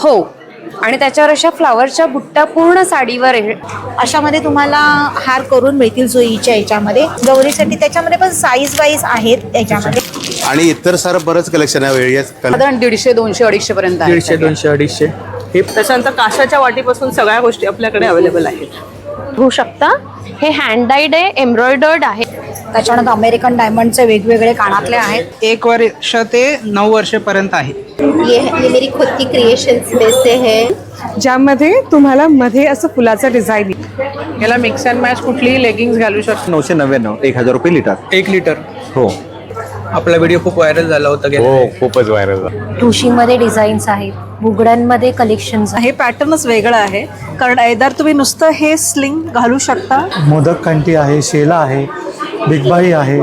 हो, आणि त्याच्यावर अशा फ्लावरच्या बुट्ट्या पूर्ण साडीवर अशामध्ये तुम्हाला हार करून मिळतील जुईच्या याच्यामध्ये. गौरीसाठी त्याच्यामध्ये पण साईज वाईज आहेत त्याच्यामध्ये. आणि इतर सारं बरंच कलेक्शन आहे. साधारण 150, 200, 250 पर्यंत आहे. 150, 200, 250 हे. त्याच्यानंतर काशाच्या वाटीपासून सगळ्या गोष्टी आपल्याकडे अवेलेबल आहेत. होऊ शकता. हे हँड डाईड आहे, एम्ब्रॉयडर्ड आहे. त्याच्यानंतर अमेरिकन डायमंडचे वेगवेगळे कानातले आहेत. 1 वर्ष ते 9 वर्षापर्यंत आहे. ये मेरी खुद की क्रिएशन्स में से है, ज्यामध्ये तुम्हाला मध्ये असं फुलाचं डिझाईन. याला मिक्स अँड मॅच कुठलीही लेगिंग्स घालू शकतो. 999, 1000 रुपये लिटर. 1 लिटर. हो आपला व्हिडिओ खूप व्हायरल झाला होता. हो, खूपच व्हायरल झाला. ठुशीमध्ये डिझाईन्स आहेत, बुगड्यांमध्ये कलेक्शन्स आहेत. हे पॅटर्नच वेगळं आहे, कारण ऐदर तुम्ही नुसतं हे स्लिंग घालू शकता. मोदक कंठी आहे, शेला आहे, बिगबाई आहे.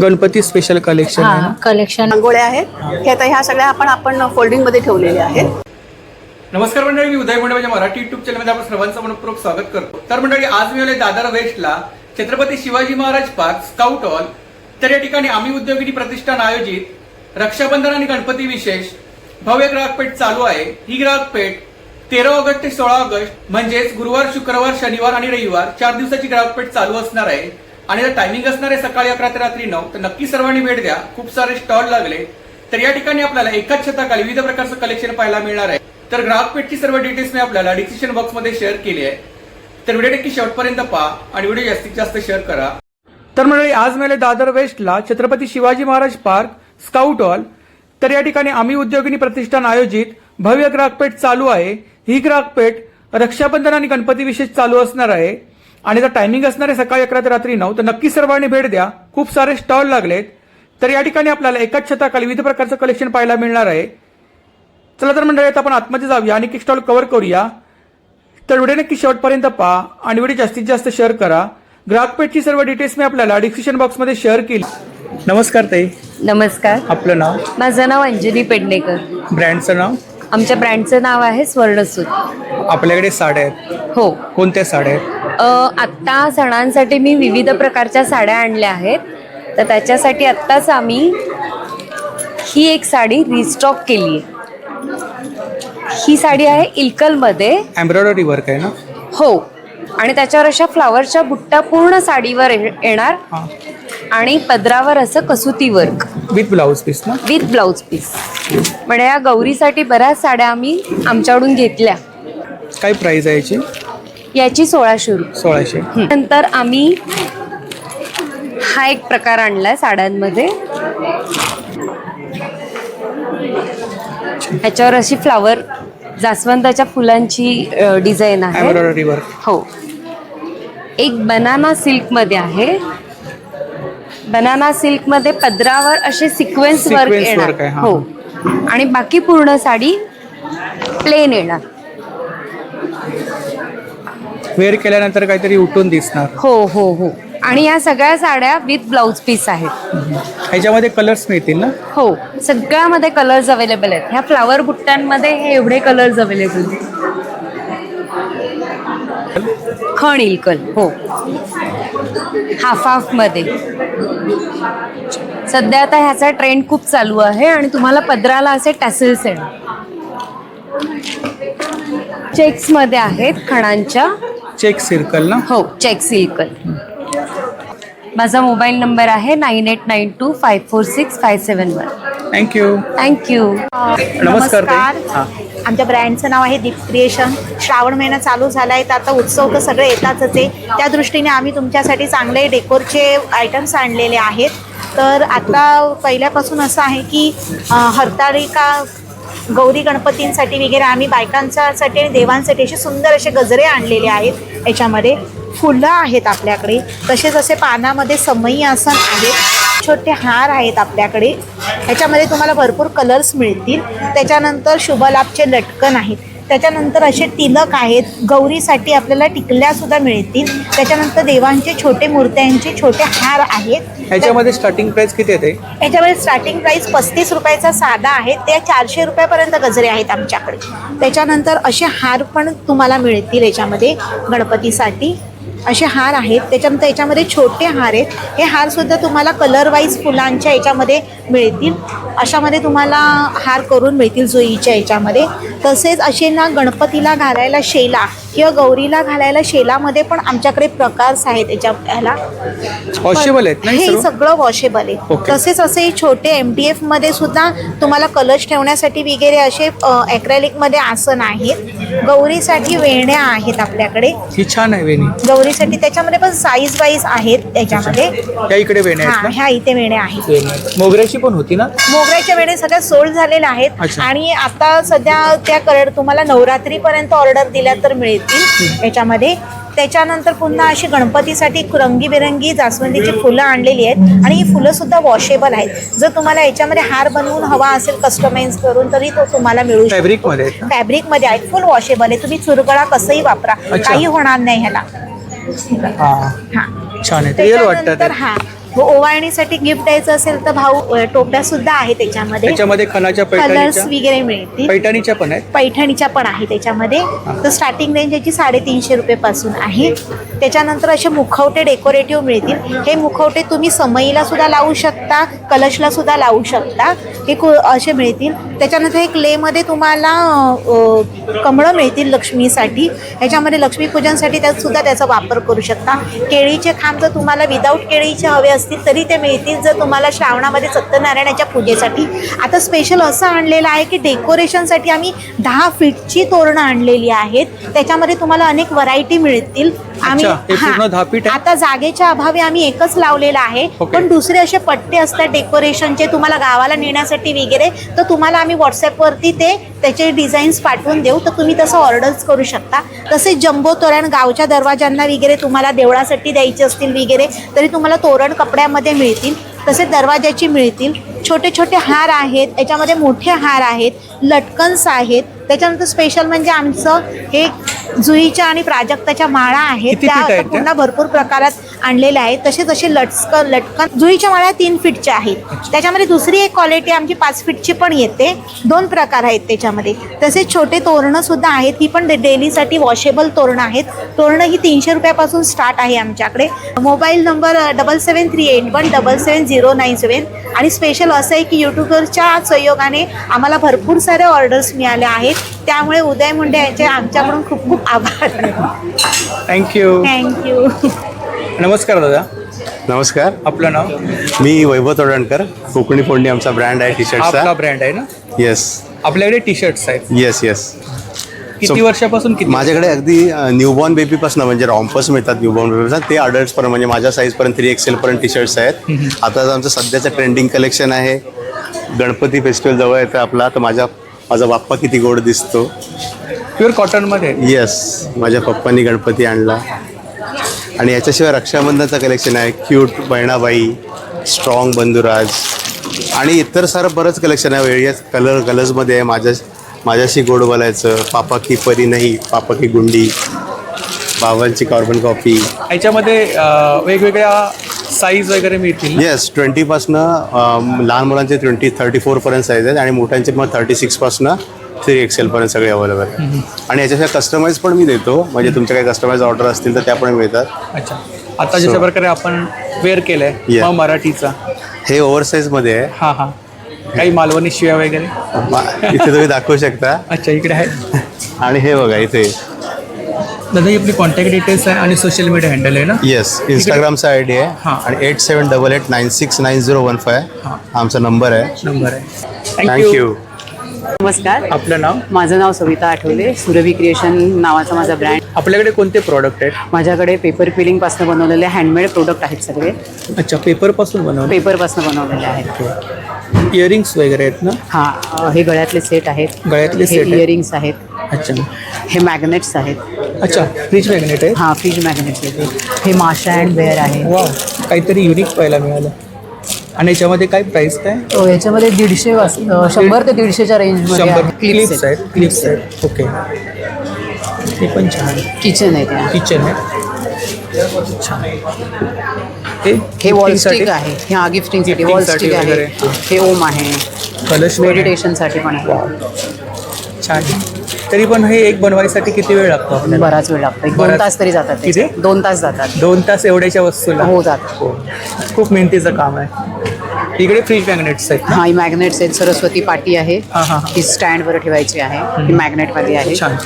गणपती स्पेशल कलेक्शन आहे ना. कलेक्शन रांगोळ्या आहेत. हे आता ह्या सगळ्या आपण फोल्डिंग मध्ये ठेवलेल्या आहेत. नमस्कार मंडळी, मी उदय मुंडे माझ्या मराठी युट्यूब चॅनलमध्ये आपण सर्वांचं मनपूर्वक स्वागत करतो. तर मंडळी, आज मी आले दादर वेस्टला Chhatrapati Shivaji Maharaj park scout hall. तर या ठिकाणी आम्ही उद्योगिनी प्रतिष्ठान आयोजित रक्षाबंधन आणि गणपती विशेष भव्य ग्राहकपेठ चालू आहे. ही ग्राहकपेठ 13 ऑगस्ट ते 16 ऑगस्ट म्हणजेच गुरुवार, शुक्रवार, शनिवार आणि रविवार 4 दिवसाची ग्राहकपेठ चालू असणार आहे. आणि टायमिंग असणार आहे सकाळी 11 ते रात्री 9. तर नक्की सर्वांनी भेट द्या. खूप सारे स्टॉल लागले. तर या ठिकाणी आपल्याला एकाच छताखाली विविध प्रकारचं कलेक्शन पाहायला मिळणार आहे. तर ग्राहकपेठची सर्व डिटेल्स मी आपल्याला डिस्क्रिप्शन बॉक्समध्ये शेअर केली आहे. तर व्हिडिओ नक्की शेवटपर्यंत पहा आणि व्हिडिओ जास्तीत जास्त शेअर करा. तर मंडळी, आज मी दादर वेस्टला Chhatrapati Shivaji Maharaj park scout hall. तर या ठिकाणी आम्ही उद्योगिनी प्रतिष्ठान आयोजित भव्य ग्राहकपेठ चालू आहे. ही ग्राहकपेठ रक्षाबंधन आणि गणपती विशेष चालू असणार आहे. आणि जर टायमिंग असणार आहे सकाळी 11 ते रात्री 9. तर नक्की सर्वांनी भेट द्या. खूप सारे स्टॉल लागलेत. तर या ठिकाणी आपल्याला एकाच छताखाली विविध प्रकारचं कलेक्शन पाहायला मिळणार आहे. चला तर मंडळी, आता आपण आतमध्ये जाऊया आणि स्टॉल कव्हर करूया. तर व्हिडिओ नक्की शेवटपर्यंत पहा आणि व्हिडिओ जास्तीत जास्त शेअर करा. ग्राहकपेठची सर्व डिटेल्स मी आपल्याला डिस्क्रिप्शन बॉक्समध्ये शेअर केली. नमस्कार ताई, नमस्कार. आपलं नाव? माझं नाव अंजली पेडणेकर. ब्रँडचं नाव? आमच्या ब्रँडचं नाव आहे स्वर्णसूत. आपल्याकडे साड्या आहेत. हो. कोणत्या साड्या आहेत? आत्ता सणांसाठी मी विविध प्रकारच्या साड्या आणल्या आहेत. तर त्याच्यासाठी आत्ताच आम्ही ही एक साडी रिस्टॉक केली आहे. ही साडी आहे इल्कलमध्ये. एम्ब्रॉयडरी वर्क आहे ना? हो, आणि त्याच्यावर अशा फ्लावरच्या बुट्ट्या पूर्ण साडीवर येणार. आणि पदरावर असं Kasuti work with blouse piece ना? With blouse piece. म्हणजे या गौरीसाठी बऱ्याच साड्या आम्ही आमच्याकडून घेतल्या. काय प्राइस आहे याची? याची 1600 रुपये. 1600. नंतर आम्ही हा एक प्रकार आणलाय साड्यांमध्ये. ह्याच्यावर अशी फ्लावर जास्वंदाच्या फुलांची डिझाईन आहे. Embroidery work. हो. एक बनाना सिल्क मध्ये आहे. बनाना सिल्क मध्ये पदरावर असे सिक्वेन्स वर्क येणार. आहे, हो. आणि बाकी पूर्ण साडी प्लेन येणार. वेअर केल्यानंतर काहीतरी उठून दिसणार. हो हो हो. आणि या सगळ्या साड्या विथ ब्लाऊज पीस आहेत. ह्याच्यामध्ये कलर्स मिळतील ना? हो, सगळ्यामध्ये कलर्स अवेलेबल आहेत. ह्या फ्लावर बुट्ट्यांमध्ये हे एवढे कलर्स अवेलेबल आहेत. खण इल्कल. हो, हाफ हाफ मध्ये. सध्या आता ह्याचा ट्रेंड खूप चालू आहे. आणि तुम्हाला पदराला असे टॅसल्स येणार. चेक्स मध्ये आहेत खणांच्या. चेक सर्कल ना? हो, चेक सिल्कल. माझा मोबाईल नंबर आहे 9892546571. थँक्यू. थँक्यू. नमस्कार ताई. हां. आमच्या ब्रँडचं नाव आहे दीप क्रिएशन. श्रावण महिना चालू झाला आहे, तर आता उत्सव तर सगळे येतातच आहे. त्या दृष्टीने आम्ही तुमच्यासाठी चांगले डेकोरचे आयटम्स आणलेले आहेत. तर आता पहिल्यापासून असं आहे की हरताळिका, गौरी गणपतींसाठी वगैरे आम्ही बायकांसाठी आणि देवांसाठी असे सुंदर असे गजरे आणलेले आहेत. याच्यामध्ये फुलं आहेत आपल्याकडे. तसेच असे पानामध्ये समई आसन आहेत. छोटे हार आहेत आपल्याकडे. ह्याच्यामध्ये तुम्हाला भरपूर कलर्स मिळतील. त्याच्यानंतर शुभलाभचे लटकन आहेत. त्याच्यानंतर असे तिलक आहेत. गौरीसाठी आपल्याला टिकल्यासुद्धा मिळतील. त्याच्यानंतर देवांचे छोटे मूर्त्यांचे छोटे हार आहेत. ह्याच्यामध्ये स्टार्टिंग प्राइस किती आहे? याच्यामध्ये स्टार्टिंग प्राइस 35 रुपयाचा साधा आहे. ते 400 रुपयापर्यंत गजरे आहेत आमच्याकडे. त्याच्यानंतर असे हार पण तुम्हाला मिळतील. याच्यामध्ये गणपतीसाठी असे हार आहेत. त्याच्यानंतर याच्यामध्ये छोटे हार आहेत. हे हारसुद्धा तुम्हाला कलर वाईज फुलांच्या याच्यामध्ये मिळतील. अशामध्ये तुम्हाला हार करून मिळतील जुईच्या याच्यामध्ये. तसेच असे ना गणपतीला घालायला शेला किंवा गौरीला घालायला शेलामध्ये पण आमच्याकडे प्रकार्स आहेत याच्या ह्याला. वॉशेबल आहेत ना हे हे सर्व? सगळं वॉशेबल आहे. Okay. तसेच असे छोटे MDF मध्ये सुद्धा तुम्हाला कलश ठेवण्यासाठी वगैरे असे ॲक्रेलिक मध्ये आसन आहेत. गौरीसाठी वेण्या आहेत आपल्याकडे. ही छान आहे वेणी. गौरीसाठी त्याच्यामध्ये पण साईज वाईज आहेत त्याच्यामध्ये. त्या इकडे वेण्या हा, आहेत ना? ह्या इथे वेण्या आहेत. मोगऱ्याची पण होती ना? मोगऱ्याच्या वेळे सगळ्या सोल्ड झालेल्या आहेत. अच्छा. आणि आता सध्या त्या तुम्हाला नवरात्रीपर्यंत ऑर्डर दिल्या तर मिळतील याच्यामध्ये. त्याच्यानंतर पुन्हा अशी गणपतीसाठी रंगीबेरंगी जास्वंदीची फुलं आणलेली आहेत आणि ही फुलं सुद्धा वॉशेबल आहेत. जर तुम्हाला याच्यामध्ये हार बनवून हवा असेल कस्टमाइज करून तरी तो तुम्हाला मिळू शकतो. फॅब्रिक मध्ये आहेत ना? फॅब्रिक मध्ये आहेत, फुल वॉशेबल आहे. तुम्ही चुरगळा कसंही वापरा, अच्छा. काही होणार नाही ह्याला. हा हा, छान आहे. रिअल वाटतात त्याच्यानंतर हा ओवाळणीसाठी गिफ्ट द्यायचं असेल तर भाऊ टोप्या सुद्धा आहेत त्याच्यामध्ये. त्याच्यामध्ये खणाच्या कलर्स पैठणीच्या वगैरे मिळतील. पैठणीच्या पण आहेत. पैठणीच्या पण आहे त्याच्यामध्ये. तर स्टार्टिंग रेंज याची 350 रुपयेपासून आहे. त्याच्यानंतर असे मुखवटे डेकोरेटिव्ह मिळतील. हे मुखवटे तुम्ही समईला सुद्धा लावू शकता, कलशला सुद्धा लावू शकता. हे असे मिळतील. त्याच्यानंतर हे क्लेमध्ये तुम्हाला कमळं मिळतील लक्ष्मीसाठी. ह्याच्यामध्ये लक्ष्मीपूजनसाठी त्यात सुद्धा त्याचा वापर करू शकता. केळीचे खांब जर तुम्हाला विदाऊट केळीचे हवे असतील तरी ते मिळतील, जर तुम्हाला श्रावणामध्ये सत्यनारायणाच्या पूजेसाठी. आता स्पेशल असं आणलेलं आहे की डेकोरेशनसाठी आम्ही 10 फीटची तोरणं आणलेली आहेत. त्याच्यामध्ये तुम्हाला अनेक व्हरायटी मिळतील. आम्ही अच्छा, हे पूर्ण 10 फीट आहे? आता जागेच्या अभावी आम्ही एकच लावलेलं आहे. Okay. पण दुसरे असे पट्टे असतात डेकोरेशनचे तुम्हाला गावाला नेण्यासाठी वगैरे, तर तुम्हाला आम्ही व्हॉट्सॲपवरती त्याचे डिझाईन्स पाठवून देऊ, तर तुम्ही तसं ऑर्डर्स करू शकता. तसेच जम्बो तोरण गावच्या दरवाजांना वगैरे तुम्हाला देवळासाठी द्यायचे असतील वगैरे तरी तुम्हाला तोरण कपड्यामध्ये मिळतील. तसेच दरवाजाची मिळतील. छोटे छोटे हार आहेत, याच्यामध्ये मोठे हार आहेत, लटकन्स आहेत. त्याच्यानंतर स्पेशल म्हणजे आमचं हे जुईच्या आणि प्राजक्ताच्या माळा आहेत. किती त्या feet आहेत आता पुन्हा भरपूर प्रकारात आणलेल्या आहेत. तसेच असे लटकन जुईच्या माळा 3 फीटच्या आहेत. त्याच्यामध्ये दुसरी एक क्वालिटी आमची 5 फीटची पण येते. 2 प्रकार आहेत त्याच्यामध्ये. तसेच छोटे तोरणं सुद्धा आहेत. ही पण डेलीसाठी वॉशेबल तोरणं आहेत. तोरणं ही 300 रुपयापासून स्टार्ट आहे आमच्याकडे. Mobile number 7738177097. आणि स्पेशल असं आहे की यूट्यूबवरच्या सहयोगाने आम्हाला भरपूर सारे ऑर्डर्स मिळाल्या आहेत. त्यामुळे उदय मुंडे यांचे आमच्याकडून खूप खूप आभार. थँक्यू. थँक्यू. नमस्कार दादा, नमस्कार, आपलं नाव? मी वैभव तोडणकर. कोकणी फोडणी आमचा ब्रँड आहे टी आपला शर्टचा. ब्रँड आहे ना? येस आपल्याकडे टी शर्ट्स आहेत. Yes yes. किती वर्षापासून किती? माझ्याकडे अगदी न्यूबॉर्न बेबीपासून म्हणजे रॉम्पर्स मिळतात न्यूबॉर्न बेबीपासून ते अडल्ट्सपर्यंत म्हणजे माझ्या साईजपर्यंत 3XL पर्यंत टी शर्ट्स आहेत. आता आमचं सध्याचं ट्रेंडिंग कलेक्शन आहे. गणपती फेस्टिवल जवळ येतं आपला, तर माझा बाप्पा किती गोड दिसतो. प्युअर कॉटनमध्ये. येस, माझ्या पप्पांनी गणपती आणला. आणि याच्याशिवाय रक्षाबंधनचं कलेक्शन आहे. क्यूट बहिणाबाई, स्ट्रॉंग बंधुराज आणि इतर सारं बरंच कलेक्शन आहे. वेगळ्याच कलर्समध्ये आहे. माझ्याशी गोड बोलायचं, पापा की परी नाही पापा की गुंडी, बाबांची कार्बन कॉपी. याच्यामध्ये वेगवेगळ्या साईज वगैरे मिळतील. येस, 20पासनं लहान मुलांचे 34पर्यंत साईज आहेत आणि मोठ्यांचे मग 36पासनं 3XL पर्यंत सगळे अवेलेबल आहे. आणि याच्याशिवाय कस्टमाइज पण मी देतो, म्हणजे तुमच्या काही कस्टमाइज ऑर्डर असतील तर त्या पण मिळतात. अच्छा, आता जशा प्रकारे आपण वेअर केलंय Yeah. मग मराठीचा हे ओव्हरसाईजमध्ये आहे. हां हां, काही मालवणी शिव्या वगैरे. इथे तुम्ही दाखवू शकता. अच्छा, इकडे आहे. आणि हे बघा इथे. दादा ही आपली कॉन्टॅक्ट डिटेल्स आहे आणि सोशल मीडिया हँडल आहे ना? येस, इंस्टाग्रामचा आय डी आहे. हां. आणि 8788969015 हां. आमचा नंबर आहे. नंबर आहे. थँक्यू. नमस्कार, आपलं नाव? माझं नाव सविता आठवले. सुरभी क्रिएशन नावाचा माझा ब्रँड. आपल्याकडे कोणते प्रॉडक्ट आहेत? माझ्याकडे पेपर फिलिंगपासून बनवलेले हँडमेड प्रोडक्ट आहेत सगळे. अच्छा, पेपरपासून बनवले. पेपरपासून बनवलेले आहेत. इयरिंग्स वगैरे आहेत ना? हां, हे गळ्यातले सेट आहेत. गळ्यातले हे सेट आहेत. इयरिंग्स आहेत. अच्छा हे मॅग्नेट्स आहेत. अच्छा, फ्रीज मॅग्नेट आहे. हां, फ्रीज मॅग्नेट्स आहेत. हे माशा अँड बेअर आहे. वा, काहीतरी युनिक पाहायला मिळालं. आणि याच्यामध्ये काय प्राइस काय? याच्यामध्ये 100 ते 150च्या रेंजमध्ये 100 आहे. क्लिप्स आहेत. क्लिप्स आहेत. ओके, ते पण छान. किचन आहे त्या. किचन आहे. छान. हे वॉल स्टिक आहे. ह्या गिफ्टिंगसाठी वॉल गिफ्टिंगसाठी स्टिक आहे. वगैरे. हे ओम आहे. कलश मेडिटेशनसाठी पण आहे. छान. तरी पण हे एक बनवायसाठी किती वेळ लागतो आपल्याला? बराच वेळ लागतो. 2 बराच. तास तरी जातात. किती? 2 तास जातात. 2 तास एवढ्याच्या वस्तूला? हो, जातात. खूप मेहनतीचं काम आहे. इकडे फ्रीज मॅग्नेट्स आहेत ना? हा ही मॅग्नेट्स आहेत. सरस्वती पाटी आहे. हां हां ही स्टँडवर ठेवायची आहे. ही मॅग्नेटमध्ये आहे. छान.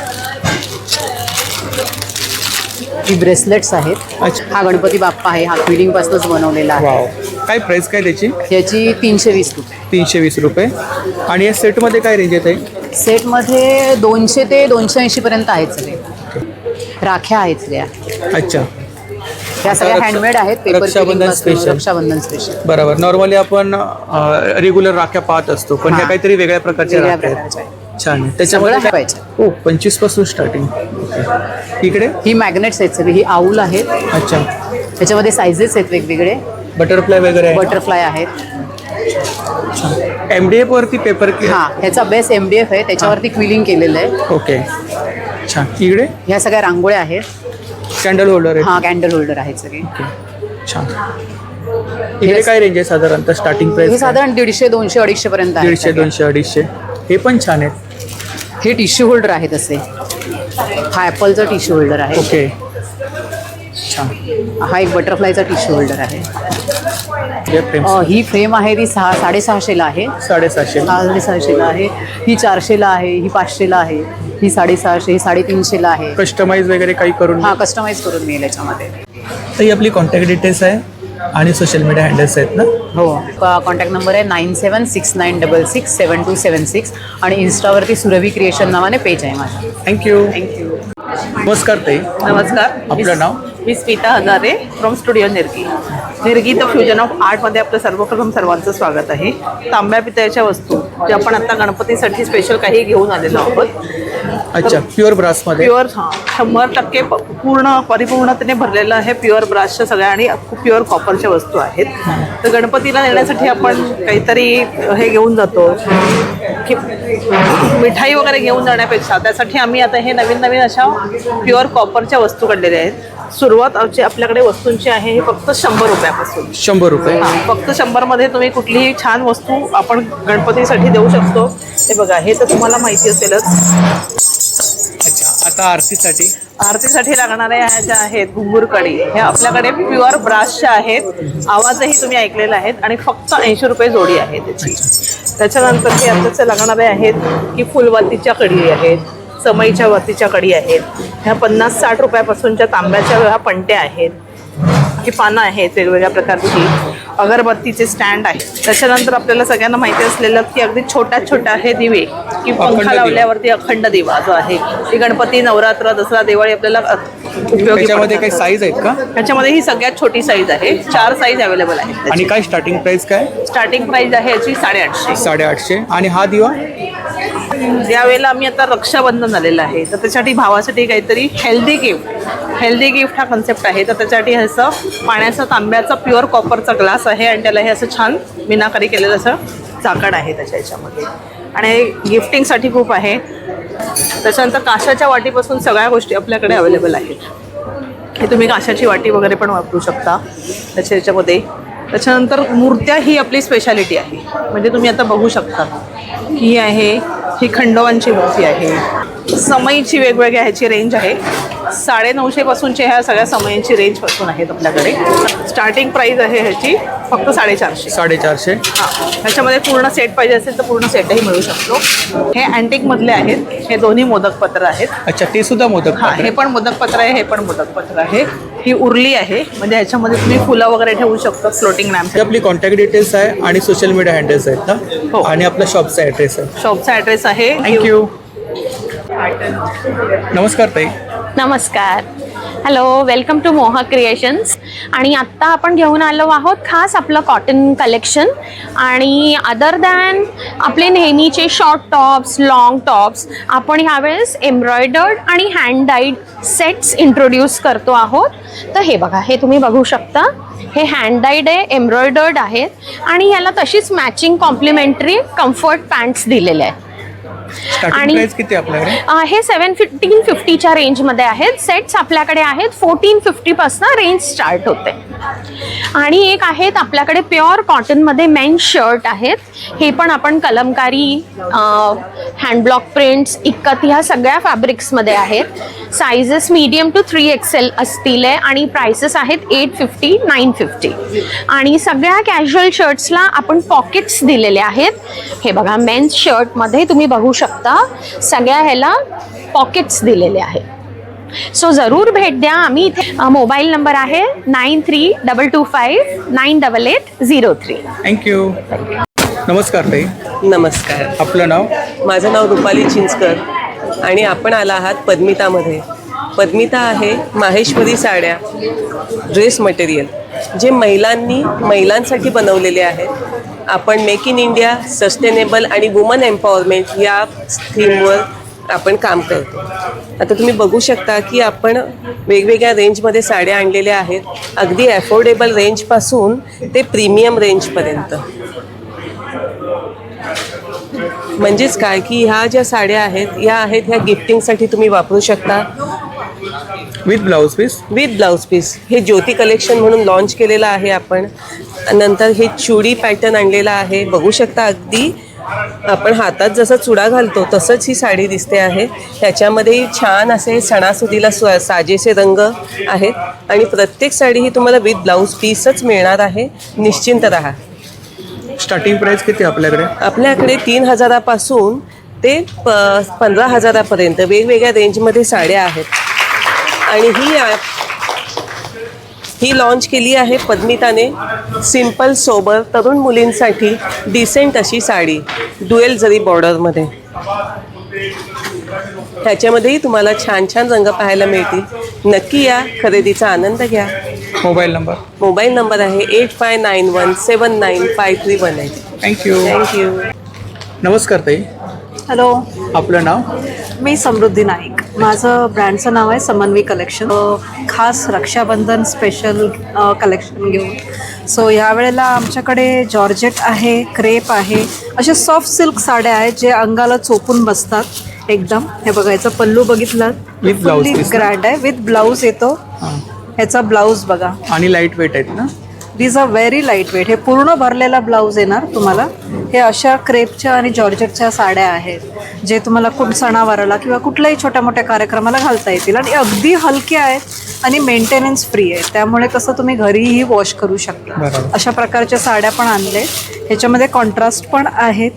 ही ब्रेसलेट्स आहेत. अच्छा. हा गणपती बाप्पा आहे. हा क्विलिंगपासूनच बनवलेला आहे. वाव. काय प्राइस काय त्याची? याची 320 रुपये. 320 रुपये. आणि या सेटमध्ये काय रेंज येत आहे? सेटमध्ये 200 ते 280 पर्यंत आहेत सगळे. राख्या आहेत सगळ्या. अच्छा. ह्या सगळ्या हँडमेड आहेत. Paper Rakshabandhan special. Rakshabandhan special. बरोबर. नॉर्मली आपण रेग्युलर राख्या पाहत असतो, पण ह्या हां. काहीतरी वेगळ्या प्रकारच्या वेगळ्या राख्या आहेत. प्रकारच्या आहेत. छान आहे. सगळं त्याच्यामध्ये काय? पाहिजे. हो 25 पासून स्टार्टिंग. इकडे ही मॅग्नेट्स आहेत सगळी. ही आऊल आहेत. अच्छा. त्याच्यामध्ये सायझेस आहेत वेगवेगळे. बटरफ्लाय वगैरे आहे. बटरफ्लाय आहेत. MDF वरती पेपर हा ह्याचा बेस MDF आहे. त्याच्यावरती क्विलिंग केलेलं आहे. ओके. छान. इकडे ह्या सगळ्या रांगोळ्या आहेत. कॅन्डल होल्डर आहे. हा कॅन्डल होल्डर आहेत सगळे. छान. इकडे काय रेंज आहे साधारणतः स्टार्टिंग हे प्राइस? साधारण 150, 200, 250 पर्यंत आहे. 150, 200, 250. हे पण छान आहेत. हे टिश्यू होल्डर आहेत असे. हा ॲपलचा टिश्यू होल्डर आहे. ओके. छान. हा एक बटरफ्लायचा टिश्यू होल्डर आहे. या फ्रेम्स ही फ्रेम आहे ती 650ला आहे. 750. 650ला आहे. ही 400ला आहे. ही 500ला आहे. ही 650, ही 350ला आहे. कस्टमाइज वगैरे काही करून. हा कस्टमाइज करून मिळेल याच्यामध्ये. तर ही आपली कॉन्टॅक्ट डिटेल्स आहे आणि सोशल मीडिया हँडल्स आहेत ना? हो. कॉन्टॅक्ट नंबर आहे 9769667276 आणि इन्स्टावरती सुरभी क्रिएशन नावाने पेज आहे माझा. थँक्यू. थँक्यू. नमस्कार ताई. नमस्कार. आपलं नाव? मी Smita Hazare from studio Nirgi. Nirgi the fusion of आर्टमध्ये आपलं सर्वप्रथम सर्वांचं स्वागत आहे. तांब्या पितळेच्या वस्तू जे आपण आता गणपतीसाठी स्पेशल काही घेऊन आलेलो आहोत. अच्छा. प्युअर ब्रासमध्ये? प्युअर 100% पूर्ण परिपूर्णतेने भरलेलं आहे. प्युअर ब्रासच्या सगळ्या आणि प्युअर कॉपरच्या वस्तू आहेत. तर गणपतीला नेण्यासाठी आपण काहीतरी हे घेऊन जातो की मिठाई वगैरे घेऊन जाण्यापेक्षा त्यासाठी आम्ही आता हे नवीन नवीन अशा प्युअर कॉपरच्या वस्तू काढलेल्या आहेत. सुरुवात आपल्याकडे वस्तूंची आहे हे फक्त 100 रुपयापासून. 100 रुपये. फक्त 100 मध्ये तुम्ही कुठलीही छान वस्तू आपण गणपतीसाठी देऊ शकतो. हे बघा, हे तर तुम्हाला माहिती असेलच. अच्छा. आता आरतीसाठी? आरतीसाठी लागणाऱ्या ह्या ज्या आहेत घुंगूर कडी, ह्या आपल्याकडे प्युअर ब्रासच्या आहेत. आवाजही तुम्ही ऐकलेला आहेत आणि फक्त 80 रुपये जोडी आहे त्याची. त्याच्यानंतर हे आताच लागणारे आहेत की फुलवातीच्या कडी आहेत, समईच्या वातीच्या कडी आहेत. ह्या 50-60 रुपयापासूनच्या तांब्याच्या ह्या पंट्या आहेत. ही पानं आहेत वेगवेगळ्या प्रकारची. अगरबत्तीचे स्टँड आहे. त्याच्यानंतर आपल्याला सगळ्यांना माहिती असलेलं की अगदी छोट्या छोट्या हे दिवे की पंखा लावल्यावरती अखंड दिवा जो आहे की गणपती, नवरात्र, दसरा, दिवाळी आपल्याला उपयोगी त्याच्यामध्ये काही साईज आहेत का? त्याच्यामध्ये ही सगळ्यात छोटी साईज आहे. 4 साईज अवेलेबल आहेत. आणि काय स्टार्टिंग प्राइस काय? स्टार्टिंग प्राइस आहे याची 850. 850. आणि हा दिवा? यावेळेला आम्ही आता रक्षाबंधन आलेलं आहे तर त्यासाठी भावासाठी काहीतरी हेल्दी गिफ्ट हा कन्सेप्ट आहे. तर त्यासाठी असं पाण्याचा तांब्याचा प्युअर कॉपरचा ग्लास आहे आणि त्याला हे असं छान मीनाकारी केलेलं असं झाकण आहे त्याच्या ह्याच्यामध्ये. आणि गिफ्टिंगसाठी खूप आहे. त्याच्यानंतर काशाच्या वाटीपासून सगळ्या गोष्टी आपल्याकडे अवेलेबल आहेत. हे तुम्ही काशाची वाटी वगैरे पण वापरू शकता त्याच्या ह्याच्यामध्ये. त्याच्यानंतर मूर्त्या ही आपली स्पेशालिटी आहे. म्हणजे तुम्ही आता बघू शकता ही आहे, ही खंडोबांची मूर्ती आहे. समईची वेगवेगळ्या ह्याची रेंज आहे. 950 पासूनच्या ह्या सगळ्या समईंची रेंज पासून आहेत आपल्याकडे. स्टार्टिंग प्राइस आहे ह्याची फक्त 450. 450. हां. ह्याच्यामध्ये पूर्ण सेट पाहिजे असेल तर पूर्ण सेटही मिळू शकतो. हे अँटिकमधले आहेत. हे दोन्ही मोदक पत्र आहेत. अच्छा. ते सुद्धा मोदक? हां, हे पण मोदक पत्र आहे, हे पण मोदक पत्र आहे. ही उरली आहे म्हणजे ह्याच्यामध्ये तुम्ही फुलं वगैरे ठेवू शकता फ्लोटिंग लॅम्प. ही आपली कॉन्टॅक्ट डिटेल्स आहे आणि सोशल मीडिया हँडल्स आहेत ना? हो. आणि आपला शॉपचा ॲड्रेस आहे. शॉपचा ॲड्रेस आहे. थँक्यू. नमस्कार ताई. नमस्कार. हॅलो, वेलकम टू मोहा क्रिएशन्स. आणि आत्ता आपण घेऊन आलो आहोत खास आपलं कॉटन कलेक्शन. आणि अदर दॅन आपले नेहमीचे शॉर्ट टॉप्स, लॉंग टॉप्स, आपण ह्यावेळेस एम्ब्रॉयडर्ड आणि हँड डाईड सेट्स इंट्रोड्यूस करतो आहोत. तर हे बघा, हे तुम्ही बघू शकता. हे हँड डाईड आहे, एम्ब्रॉयडर्ड आहेत आणि ह्याला तशीच मॅचिंग कॉम्प्लिमेंटरी कम्फर्ट पॅन्ट्स दिलेले आहेत. स्टार्टिंग प्राइस किती आहे आपल्याकडे? हे 1750च्या रेंजमध्ये आहेत. सेट्स आपल्याकडे आहेत 1450पासून रेंज स्टार्ट होते. आणि एक आहेत आपल्याकडे प्युअर कॉटनमध्ये मेन्स शर्ट आहेत. हे पण आपण कलमकारी, हँडब्लॉक प्रिंट्स, इक्कत ह्या सगळ्या फॅब्रिक्समध्ये आहेत. सायझेस मीडियम टू 3XL असतील आणि प्राइसेस आहेत 850, 950. आणि सगळ्या कॅज्युअल शर्ट्सला आपण पॉकेट्स दिलेले आहेत. हे बघा, मेन्स शर्टमध्ये तुम्ही बघू शकता सगळ्या ह्याला पॉकेट्स दिलेले आहेत. सो जरूर भेट द्या. आम्ही इथे मोबाईल नंबर आहे 9322598803. थँक्यू. नमस्कार ताई. नमस्कार. आपलं नाव? माझं नाव रुपाली चिंचकर आणि आपण आला आहात पद्मितामध्ये. पद्मिता आहे माहेश्वरी साड्या, ड्रेस मटेरियल जे महिलांसाठी बनवलेले आहेत. आपण मेक इन इंडिया, सस्टेनेबल आणि वुमन एम्पॉवरमेंट या थीमवर आपण काम करतो. आता तुम्ही बघू शकता की आपण वेगवेगळ्या रेंजमध्ये साड्या आणलेल्या आहेत. अगदी अफोर्डेबल रेंजपासून ते प्रीमियम रेंजपर्यंत. म्हणजेच काय की ह्या ज्या साड्या आहेत ह्या गिफ्टिंगसाठी तुम्ही वापरू शकता. With blouse piece? With blouse piece. हे ज्योती कलेक्शन म्हणून लॉन्च केलेलं आहे आपण. नंतर हे चुडी पॅटर्न आणलेला आहे. बघू शकता अगदी आपण हातात जसं चुडा घालतो तसंच ही साडी दिसते आहे. त्याच्यामध्ये छान असे सणासुदीला साजेसे रंग आहेत आणि प्रत्येक साडी ही तुम्हाला विथ ब्लाऊज पीसच मिळणार आहे. निश्चिंत राहा. स्टार्टिंग प्राइस किती आपल्याकडे? आपल्याकडे 3000पासून ते 15,000पर्यंत वेगवेगळ्या रेंजमध्ये साड्या आहेत. आणि ही लॉन्च केली आहे पद्मिताने. सिंपल सोबर तरुण मुलींसाठी डिसेंट अशी साडी ड्युएल जरी बॉर्डरमध्ये. त्याच्यामध्येही तुम्हाला छान छान रंग पाहायला मिळतील. नक्की या, खरेदीचा आनंद घ्या. Mobile number? मोबाईल नंबर आहे 8591795318. थँक्यू. थँक्यू. नमस्कार ताई. हॅलो, आपलं नाव? मी समृद्धी नाईक. माझं ब्रँडचं नाव आहे समन्वी कलेक्शन. खास रक्षाबंधन स्पेशल कलेक्शन घेऊन. सो यावेळेला आमच्याकडे जॉर्जेट आहे, क्रेप आहे, असे सॉफ्ट सिल्क साड्या आहेत जे अंगाला चोपून बसतात एकदम. हे बघायचं पल्लू बघितलं, With blouse piece ना? ग्रँड आहे. विथ ब्लाऊज येतो. ह्याचा ब्लाऊज बघा. आणि लाईट वेट आहेत ना? These are very light weight. हे पूर्ण भरलेला ब्लाऊज येणार तुम्हाला. हे अशा क्रेपच्या आणि जॉर्जेटच्या साड्या आहेत जे तुम्हाला सणावाराला किंवा कुठल्याही छोट्या मोठ्या कार्यक्रमाला घालता येतील. आणि अगदी हलके आहेत आणि मेंटेनन्स फ्री आहेत. त्यामुळे कसं तुम्ही घरीही वॉश करू शकता. अशा प्रकारच्या साड्या पण आणले. ह्याच्यामध्ये कॉन्ट्रास्ट पण आहेत.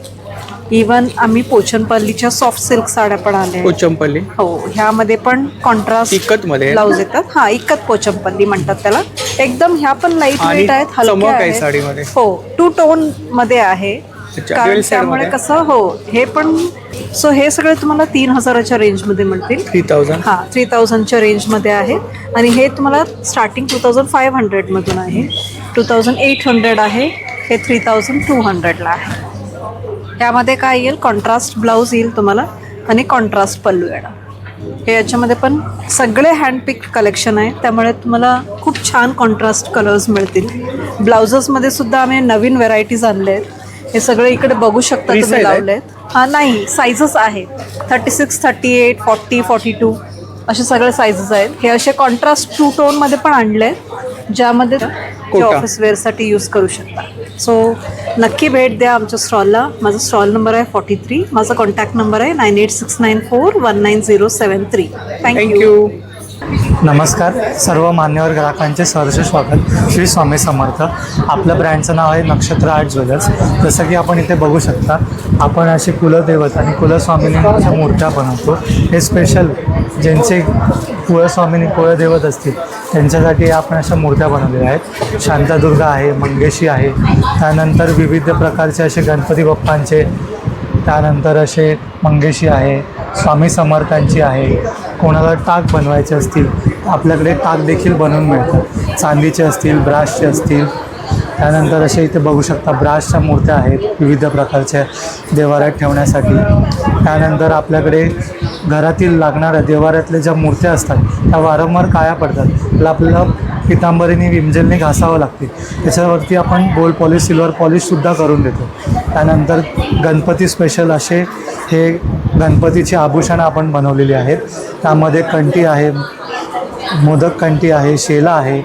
इवन आम्ही पोचनपल्लीच्या सॉफ्ट सिल्क साड्या पण आल्या. पोचमपल्ली? हो, ह्यामध्ये पण कॉन्ट्रास्ट इक्कतमध्ये ब्लाऊज येतात. हा, इक्कत पोचमपल्ली म्हणतात त्याला. एकदम ह्या पण लाईट वेट आहेत, हलक्या आहेत. साडीमध्ये? हो, 2 टोन मध्ये आहे. कारण त्यामुळे कसं, हो, हे पण. सो हे सगळे तुम्हाला 3000च्या रेंजमध्ये मिळतील. 3000? हां, 3000च्या रेंजमध्ये आहेत. आणि हे तुम्हाला स्टार्टिंग 2500मधून आहे. 2800 आहे. हे 3200ला आहे. यामध्ये काय येईल, कॉन्ट्रास्ट ब्लाऊज येईल तुम्हाला आणि कॉन्ट्रास्ट पल्लू येणार. हे याच्यामध्ये पण सगळे हँडपिक कलेक्शन आहे. त्यामुळे तुम्हाला खूप छान कॉन्ट्रास्ट कलर्स मिळतील. ब्लाउजेसमध्ये सुद्धा आम्ही नवीन व्हेरायटीज आणले आहेत. हे सगळे इकडे बघू शकता तुम्ही लावले आहेत. हां, नाही, साईजेस आहेत. 36, 38, 40, 42 असे सगळे साईजेस आहेत. हे असे कॉन्ट्रास्ट 2 टोनमध्ये पण आणले आहेत ज्यामध्ये ऑफिस वेअरसाठी यूज करू शकता. सो नक्की भेट द्या आमच्या स्टॉलला. माझा स्टॉल नंबर आहे 43. माझा कॉन्टॅक्ट नंबर आहे 9869419073. थँक्यू. नमस्कार. सर्व मान्यवर ग्राहकांचे सहर्ष स्वागत. श्री स्वामी समर्थ. आपलं ब्रँडचं नाव आहे नक्षत्र आर्ट ज्वेलर्स. जसं की आपण इथे बघू शकता, आपण अशी कुलदैवत आणि कुलस्वामिनींच्या मूर्त्या बनवतो. हे स्पेशल ज्यांचे कुलस्वामिनी कुलदैवत असतील त्यांच्यासाठी आपण अशा मूर्त्या बनवलेल्या आहेत. शांतादुर्गा आहे, मंगेशी आहे, त्यानंतर विविध प्रकारचे असे गणपती बाप्पांचे, त्यानंतर असे मंगेशी आहे, स्वामी समर्थांची आहे. कोणाला टाक बनवायचे असतील आपल्याकडे टाक देखील बनवून मिळतात. चांदीचे असतील, ब्रासचे असतील. त्यानंतर असे इथे बघू शकता ब्रासच्या मूर्त्या आहेत विविध प्रकारच्या देवाऱ्यात ठेवण्यासाठी. त्यानंतर आपल्याकडे घरातील लागणाऱ्या देवाऱ्यातल्या ज्या मूर्त्या असतात त्या वारंवार काळ्या पडतात. आपल्याला पितांबरीने विमजेलने घासावं लागते. त्याच्यावरती आपण गोल्ड पॉलिश सिल्वर पॉलिशसुद्धा करून देतो. त्यानंतर गणपती स्पेशल असे हे गणपतीची आभूषणं आपण बनवलेली आहेत. त्यामध्ये कंठी आहे, मोदक कंठी आहे, शेला आहे,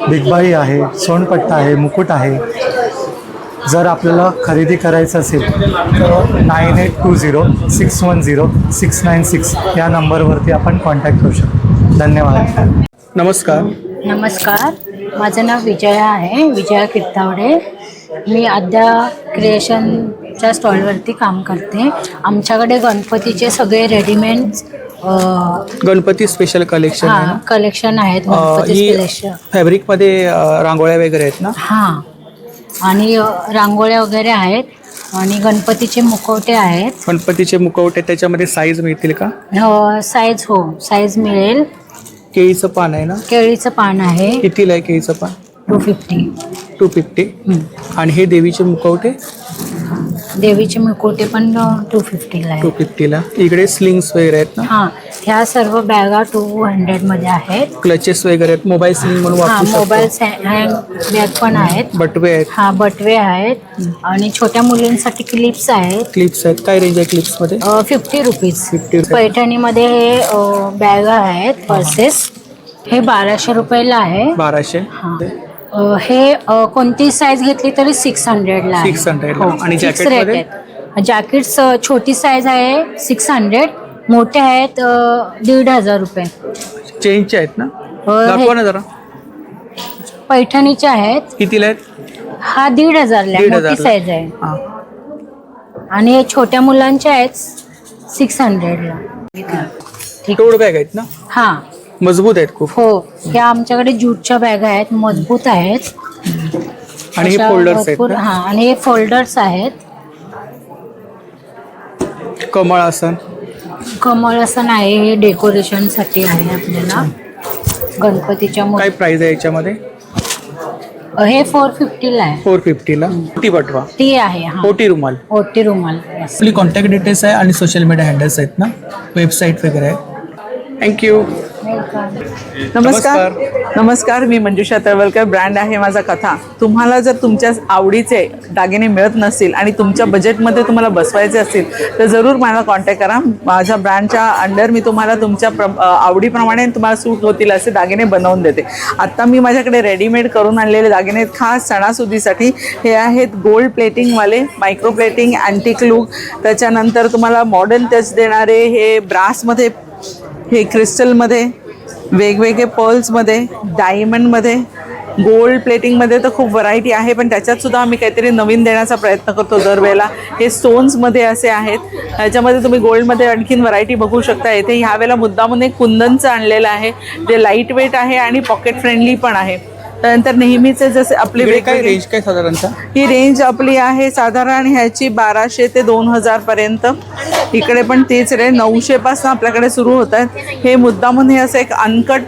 बिगबाई आहे, सोनपट्टा आहे, मुकुट आहे. जर आपल्याला खरेदी करायचं असेल तर 9820610696 या नंबरवरती आपण कॉन्टॅक्ट करू शकतो. धन्यवाद. नमस्कार. नमस्कार, माझं नाव विजया आहे, विजया किर्तावडे. मी आद्या क्रिएशनच्या स्टॉलवरती काम करते. आमच्याकडे गणपतीचे सगळे रेडीमेड गणपती स्पेशल कलेक्शन आहे ना? कलेक्शन आहेत. गणपती कलेक्शन फॅब्रिकमध्ये रांगोळ्या वगैरे आहेत ना? हां, आणि रांगोळ्या वगैरे आहेत आणि गणपतीचे मुखवटे आहेत. गणपतीचे मुखवटे त्याच्यामध्ये साईज मिळतील का? साईज हो, साईज मिळेल. केळीचं पान आहे ना? केळीचं पान आहे. कितीला आहे केळीचं पान? 250. आणि हे देवीचे मुखवटे? देवीचे मुखवटे पण 250ला आहे. 250ला. इकडे स्लिंग्स वगैरे आहेत ना? हां, ह्या सर्व बॅगा 200 मध्ये आहेत. क्लचेस वगैरे आहेत, मोबाईल स्लिंग म्हणून वापरू शकतो. मोबाईल हँड बॅग पण आहेत. बटवे आहेत. हां, बटवे आहेत आणि छोट्या मुलींसाठी क्लिप्स आहेत. क्लिप्स आहेत. काय रेंज आहे क्लिप्स मध्ये? 50 रुपीज. 50. पैठणीमध्ये हे बॅग आहेत, पर्सेस. हे 1200 रुपयाला आहे. 1200. हां, हे कोणती साईज घेतली तरी 600ला आहे. 600ला. हो, आणि fixed जॅकेट rate मध्ये? आहेत. जॅकेट्स छोटी साईज आहे 600, मोठे आहेत 1500 रुपये. चेंजचे आहेत ना? हे दाखवा ना जरा. पैठणीचे आहेत. कितीला आहेत? हा 1500ला आहे, 1500 मोठी साईज आहे. हां. आणि हे छोट्या मुलांचे आहेत 600ला. टोड बॅग आहेत ना? हां, मजबूत आहेत खूप. हो. ह्या आमच्याकडे ज्यूटच्या बॅग आहेत, मजबूत आहेत. आणि हे अशा फोल्डर्स आहेत भरपूर. ना? हां, आणि हे फोल्डर्स आहेत. कमळ आसन. कमळ असं नाही, हे डेकोरेशनसाठी आहे आपल्याला गणपतीच्या काय प्राइस आहे याच्यामध्ये? हे 450ला आहे. 450ला. मोठी बटवा. ती आहे. हां, मोठी रुमाल. ओटी रुमाल. आपली कॉन्टॅक्ट डिटेल्स आहे आणि सोशल मीडिया हँडल्स आहेत ना, वेबसाईट वगैरे आहे. थँक्यू. नमस्कार. नमस्कार, मी मंजुषा तळवलकर. ब्रँड आहे माझा कथा. तुम्हाला जर तुमच्या आवडीचे दागिने मिळत नसतील आणि तुमच्या बजेटमध्ये तुम्हाला बसवायचे असतील तर जरूर मला कॉन्टॅक्ट करा. माझ्या ब्रँडच्या अंडर मी तुम्हाला तुमच्या आवडीप्रमाणे तुम्हाला सूट होतील असे दागिने बनवून देते. आत्ता मी माझ्याकडे रेडीमेड करून आणलेले दागिने आहेत खास सणासुदीसाठी. हे आहेत गोल्ड प्लेटिंगवाले, मायक्रो प्लेटिंग, अँटिक लुक. त्याच्यानंतर तुम्हाला मॉडर्न टच देणारे हे ब्रासमध्ये, हे क्रिस्टलमध्ये, वेगवेगळे पर्ल्समध्ये, डायमंडमध्ये, गोल्ड प्लेटिंगमध्ये तर खूप व्हरायटी आहे. पण त्याच्यातसुद्धा आम्ही काहीतरी नवीन देण्याचा प्रयत्न करतो दरवेळेला. हे स्टोन्समध्ये असे आहेत. ह्याच्यामध्ये तुम्ही गोल्डमध्ये आणखीन व्हरायटी बघू शकता. इथे ह्यावेळेला मुद्दामून एक कुंदनचं आणलेलं आहे जे लाईट वेट आहे आणि पॉकेट फ्रेंडली पण आहे. त्यानंतर नेहमीचे जसे आपले काय रेंज काय साधारणतः? ही रेंज आपली आहे साधारण ह्याची 1200 ते 2000 पर्यंत. इकडे पण तेच रेंज 900 पासून आपल्याकडे सुरू होत आहेत. हे मुद्दामून हे असं एक अनकट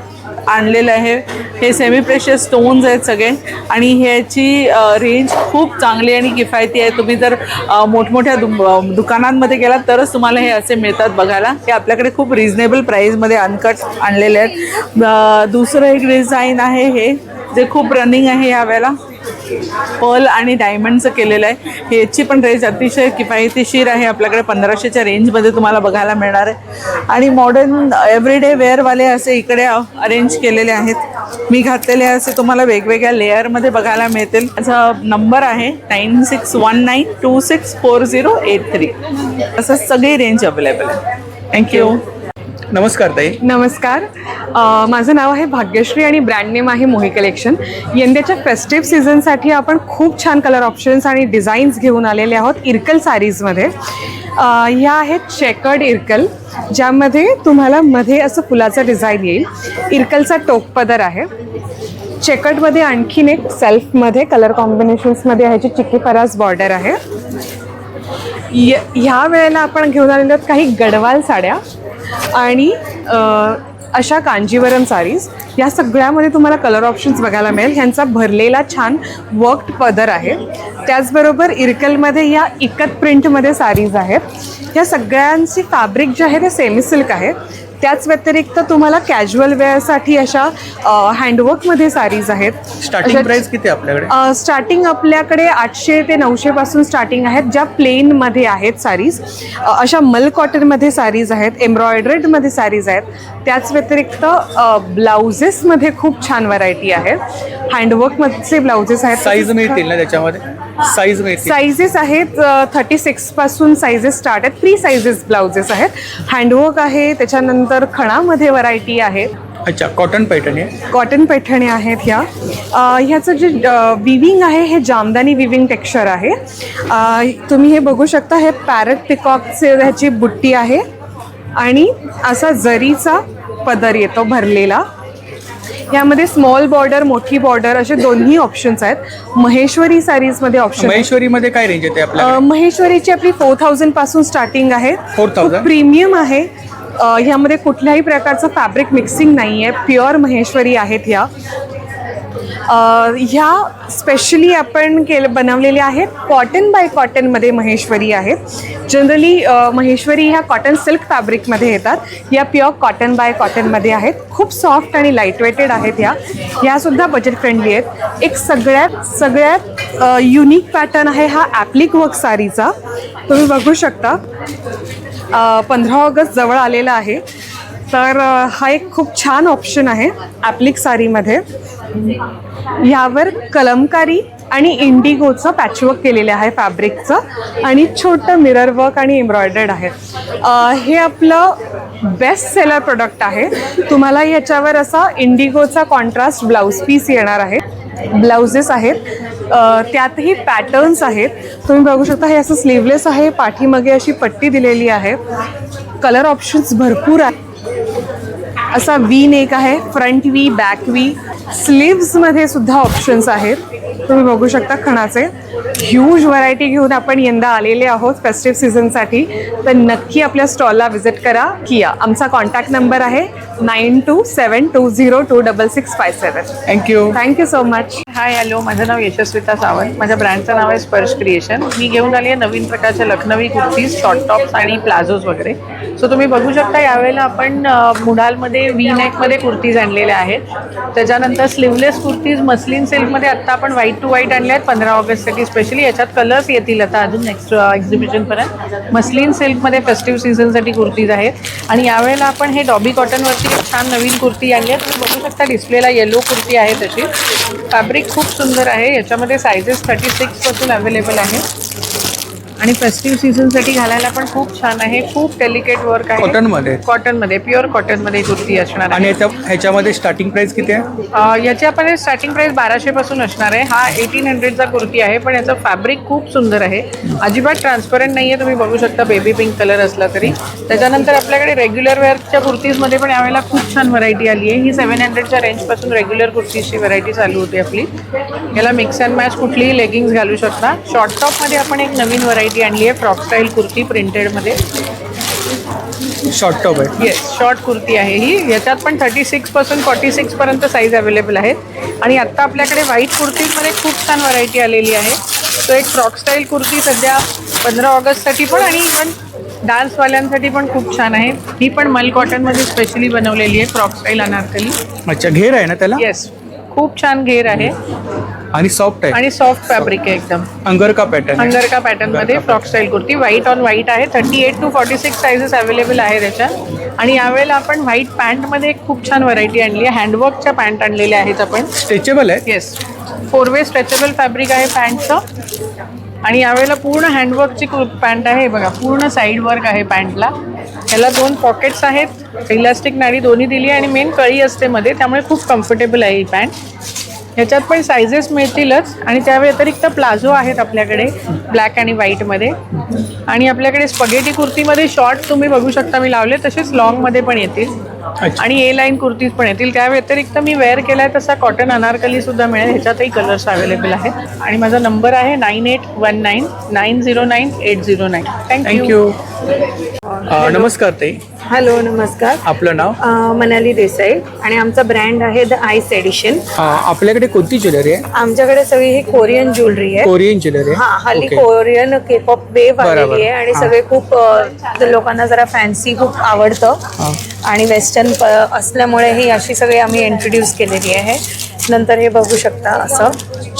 आणलेलं आहे. हे सेमी प्रेशियस स्टोन्स आहेत सगळे आणि ह्याची रेंज खूप चांगली आणि किफायती आहे. तुम्ही जर मोठमोठ्या दुकानांमध्ये गेलात तरच तुम्हाला हे असे मिळतात बघायला. हे आपल्याकडे खूप रिजनेबल प्राईजमध्ये अनकट आणलेले आहेत. दुसरं एक डिझाईन आहे हे जे खूप रनिंग आहे यावेळेला. पर्ल आणि डायमंडचं केलेलं आहे. ह्याची पण रेंज अतिशय किफायतशीर आहे. आपल्याकडे 1500च्या रेंजमध्ये तुम्हाला बघायला मिळणार आहे. आणि मॉडर्न एव्हरीडे वेअरवाले असे इकडे अरेंज केलेले आहेत. मी घातलेले असे तुम्हाला वेगवेगळ्या लेअरमध्ये बघायला मिळतील. माझा नंबर आहे 9619264083. असं सगळी रेंज अवेलेबल आहे. थँक्यू. नमस्कार ताई. नमस्कार, माझं नाव आहे भाग्यश्री आणि ब्रँड नेम आहे मोही कलेक्शन. यंदाच्या फेस्टिव्ह सीझनसाठी आपण खूप छान कलर ऑप्शन्स आणि डिझाईन्स घेऊन आलेले आहोत इरकल साडीजमध्ये. ह्या आहेत चेकर्ड इरकल, ज्यामध्ये तुम्हाला मध्ये असं फुलाचं डिझाईन येईल. इरकलचा टोकपदर आहे. चेकर्डमध्ये आणखीन एक सेल्फमध्ये कलर कॉम्बिनेशन्समध्ये ह्याची चिक्की परास बॉर्डर आहे. ह्या वेळेला आपण घेऊन आलेलो आहोत काही गडवाल साड्या आणि अशा कांजीवरम साडीज. या सगळ्यामध्ये तुम्हाला कलर ऑप्शन्स बघायला मिळेल. ह्यांचा भरलेला छान वर्क्ड पदर आहे. त्याचबरोबर इरकलमध्ये या इकत प्रिंटमध्ये साडीज आहेत. या सगळ्यांची फॅब्रिक जे आहे ते सेमी सिल्क आहे. त्याच व्यतिरिक्त तुम्हाला कॅज्युअल वेअरसाठी अशा हँडवर्कमध्ये साडीज आहेत. स्टार्टिंग प्राइस किती आहे आपल्याकडे? स्टार्टिंग आपल्याकडे 800 ते 900 पासून स्टार्टिंग आहेत, ज्या प्लेनमध्ये आहेत साडीज. अशा मल कॉटनमध्ये साडीज आहेत, एम्ब्रॉयडरीमध्ये साडीज आहेत. त्याच व्यतिरिक्त ब्लाउजेसमध्ये खूप छान व्हरायटी आहेत. हँडवर्कमधचे ब्लाउजेस आहेत. साईज मिळतील ना त्याच्यामध्ये? साईज मिळतील. साईजेस आहेत 36 पासून साईजेस स्टार्ट आहेत. 3 साईजेस ब्लाउजेस आहेत. हँडवर्क आहे, त्याच्यानंतर खणामध्ये व्हरायटी आहे. अच्छा, कॉटन पैठणी आहे. कॉटन पैठणी आहेत ह्या. ह्याचं जे विविंग आहे हे जामदानी विविंग टेक्स्चर आहे. तुम्ही हे बघू शकता, हे पॅरट पिकॉकचे ह्याची बुट्टी आहे आणि असा जरीचा पदर येतो भरलेला. यामध्ये स्मॉल बॉर्डर, मोठी बॉर्डर असे दोन्ही ऑप्शन्स आहेत. महेश्वरी साडीजमध्ये ऑप्शन. महेश्वरीमध्ये काय रेंज येते आपल्याला? महेश्वरीची आपली 4000 पासून स्टार्टिंग आहे. 4000? प्रीमियम आहे. ह्यामध्ये कुठल्याही प्रकारचं फॅब्रिक मिक्सिंग नाही आहे. प्युअर महेश्वरी आहेत ह्या. ह्या स्पेशली आपण बनवलेल्या आहेत कॉटन बाय कॉटनमध्ये महेश्वरी आहेत. जनरली महेश्वरी ह्या कॉटन सिल्क फॅब्रिकमध्ये येतात. या प्युअर कॉटन बाय कॉटनमध्ये आहेत. खूप सॉफ्ट आणि लाईटवेटेड आहेत ह्यासुद्धा बजेट फ्रेंडली आहेत. एक सगळ्यात युनिक पॅटर्न आहे हा ॲप्लिक वर्क साडीचा. तुम्ही बघू शकता. 15 ऑगस्ट जवळ आलेला आहे, तर हा एक खूप छान ऑप्शन आहे ॲप्लिक साडीमध्ये. ह्यावर कलमकारी आणि इंडिगोचं पॅचवर्क केलेलं आहे फॅब्रिकचं आणि छोटं मिरर वर्क आणि एम्ब्रॉयडर्ड आहे. हे आपलं बेस्ट सेलर प्रोडक्ट आहे. तुम्हाला ह्याच्यावर असा इंडिगोचा कॉन्ट्रास्ट ब्लाऊज पीस येणार आहे. ब्लाउजेस आहेत, त्यातही पॅटर्न्स आहेत. तुम्ही बघू शकता, हे असं स्लीवलेस आहे. पाठीमागे अशी पट्टी दिलेली आहे. कलर ऑप्शन्स भरपूर आहेत. असा वी नेक आहे, फ्रंट वी, बॅक वी. स्लीव्समध्ये सुद्धा ऑप्शन्स आहेत. तुम्ही बघू शकता खणाचे. ह्यूज व्हरायटी घेऊन आपण यंदा आलेले आहोत फेस्टिव्ह सीझनसाठी. तर नक्की आपल्या स्टॉलला व्हिजिट करा. किया. आमचा कॉन्टॅक्ट नंबर आहे 9272026657. Thank you so. Hi, hello, माझं नाव यशस्विता सावंत. माझ्या ब्रँडचं नाव आहे स्पर्श क्रिएशन. मी घेऊन आली आहे नवीन प्रकारच्या लखनवी कुर्तीज, शॉर्ट टॉप्स आणि प्लाझोज वगैरे. सो तुम्ही बघू शकता, यावेळेला आपण मुडालमध्ये वी नेकमध्ये कुर्तीज आणलेल्या आहेत. त्याच्यानंतर स्लीवलेस कुर्तीज मस्लिन सिल्कमध्ये आत्ता आपण व्हाईट टू व्हाईट आणले आहेत 15 ऑगस्टसाठी स्पेशली. याच्यात कलर्स येतील आता अजून नेक्स्ट एक्झिबिशनपर्यंत. मस्लिन सिल्कमध्ये फेस्टिव्ह सीझनसाठी कुर्तीज आहेत. आणि यावेळेला आपण हे डॉबी कॉटनवरती एक छान नवीन कुर्ती आणली आहे. तुम्ही बघू शकता डिस्प्लेला येलो कुर्ती आहे तशी. फॅब्रिक खूप सुंदर आहे. याच्यामध्ये सायझेस 36 पासून अवेलेबल आहे आणि फेस्टिव्ह सीझनसाठी घालायला पण खूप छान आहे. खूप डेलिकेट वर्क आहे. कॉटनमध्ये प्युअर कॉटनमध्ये कुर्ती असणार आहे. आणि ह्याच्यामध्ये स्टार्टिंग प्राइस किती आहे? याची आपण स्टार्टिंग प्राइस 1200 पासून असणार आहे. हा 1800चा कुर्ती आहे, पण याचं फॅब्रिक खूप सुंदर आहे. अजिबात ट्रान्सपरंट नाही आहे. तुम्ही बघू शकता, बेबी पिंक कलर असला तरी. त्याच्यानंतर आपल्याकडे रेग्युलर वेअरच्या कुर्तीजमध्ये पण यावेळेला खूप छान व्हरायटी आली आहे. ही 700च्या रेंजपासून रेग्युलर कुर्तीजची व्हरायटी चालू होती आपली. याला मिक्स अँड मॅच कुठलीही लेगिंग्स घालू शकता. शॉर्ट टॉपमध्ये आपण एक नवीन व्हरायटी आणली आहे, फ्रॉक स्टाईल कुर्ती प्रिंटेडमध्ये. शॉर्ट टॉप आहे. येस, शॉर्ट कुर्ती आहे ही. याच्यात पण 36 पासून 46 पर्यंत साईज अवेलेबल आहेत. आणि आत्ता आपल्याकडे व्हाईट कुर्तीजमध्ये खूप छान व्हरायटी आलेली आहे. तो एक फ्रॉक स्टाईल कुर्ती सध्या 15 ऑगस्टसाठी पण आणि इव्हन डान्सवाल्यांसाठी पण खूप छान आहे. ही पण मल कॉटनमध्ये स्पेशली बनवलेली आहे, फ्रॉक स्टाईल अनारकली. अच्छा, घेर आहे ना त्याला? येस, खूप छान घेर आहे आणि सॉफ्ट आहे आणि सॉफ्ट फॅब्रिक आहे एकदम. अंगरका पॅटर्न मध्ये frock style kurti white on white आहे. 38 to 46 सायझेस अवेलेबल आहे त्याच्यात. आणि यावेळेला आपण व्हाईट पॅन्टमध्ये एक खूप छान व्हरायटी आणली आहे. हँडवर्कच्या पॅन्ट आणलेल्या आहेत आपण. स्ट्रेचेबल आहे. येस, 4 वे स्ट्रेचेबल फॅब्रिक आहे पॅन्टचं. आणि यावेळेला पूर्ण हँडवर्कची पॅन्ट आहे. बघा, पूर्ण साईड वर्क आहे पॅन्टला. याला 2 पॉकेट्स आहेत, इलास्टिक नाडी दोन्ही दिली आहे आणि मेन कळी असते मध्ये, त्यामुळे खूप कम्फर्टेबल आहे ही पॅन्ट. ह्याच्यात पण सायझेस मिळतीलच. आणि त्या व्यतिरिक्त प्लाझो आहेत आपल्याकडे ब्लॅक आणि व्हाईटमध्ये. आणि आपल्याकडे स्पगेटी कुर्तीमध्ये शॉर्ट तुम्ही बघू शकता मी लावले, तसेच लॉंगमध्ये पण येतील आणि ए लाईन कुर्तीज पण येतील. त्या व्यतिरिक्त मी वेअर केला आहे तसा कॉटन अनारकली सुद्धा मिळेल. ह्याच्यातही कलर्स अवेलेबल आहेत. आणि माझा नंबर आहे 9819909809. थँक्यू. नमस्कार ताई. हॅलो नमस्कार. आपलं नाव? मनाली देसाई आणि आमचा ब्रँड आहे द आईस एडिशन. आपल्याकडे कोणती ज्वेलरी आहे? आमच्याकडे सगळी ही कोरियन ज्वेलरी आहे. Korean jewellery? हा, हल्ली ओके. कोरियन के पॉप वेव बरोबर. आलेली आहे आणि हा. सगळे खूप लोकांना जरा फॅन्सी खूप आवडतं आणि वेस्टर्न असल्यामुळे ही अशी सगळी आम्ही इंट्रोड्यूस केलेली आहे. नंतर हे बघू शकता असं.